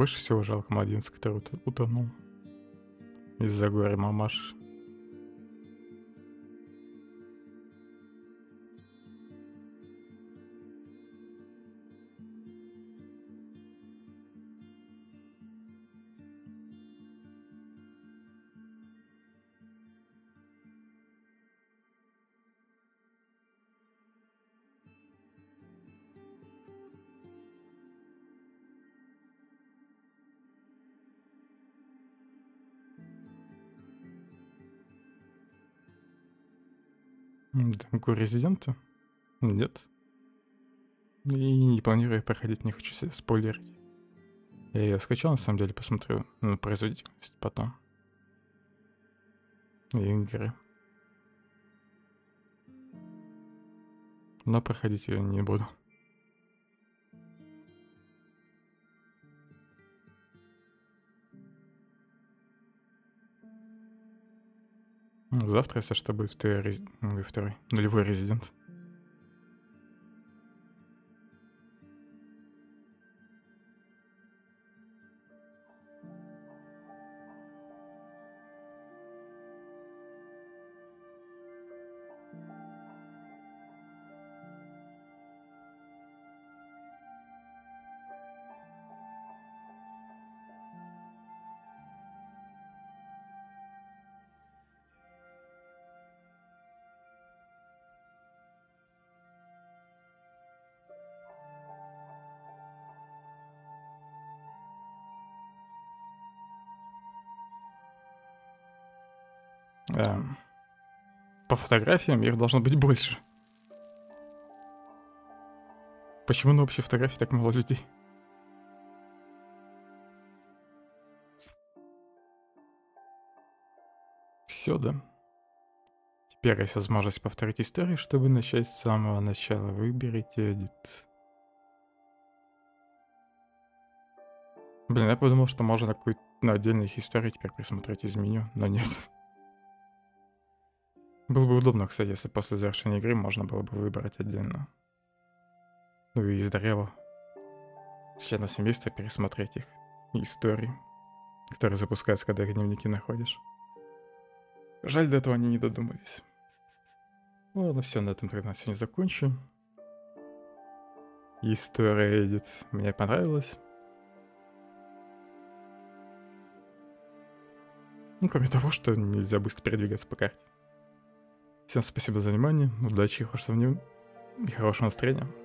больше всего жалко младенца, который утонул из-за горя мамаши. Дамку резидента? Нет. И не планирую проходить, не хочу себя спойлерить. Я ее скачал, на самом деле, посмотрю на производительность потом. Игры. Но проходить ее не буду. Завтра, если что, будет второй нулевой резидент. По фотографиям их должно быть больше. Почему на общей фотографии так мало людей? Все, да. Теперь есть возможность повторить историю, чтобы начать с самого начала. Выберите Edith. Блин, я подумал, что можно какую-то отдельную историю теперь присмотреть из меню, но нет. Было бы удобно, кстати, если после завершения игры можно было бы выбрать отдельно. Ну и из древа членов семейства пересмотреть их истории, которые запускаются, когда их дневники находишь. Жаль, до этого они не додумались. Ладно, все, на этом тогда сегодня закончу. История Edith мне понравилась. Ну, кроме того, что нельзя быстро передвигаться по карте. Всем спасибо за внимание, удачи, хорошего настроения.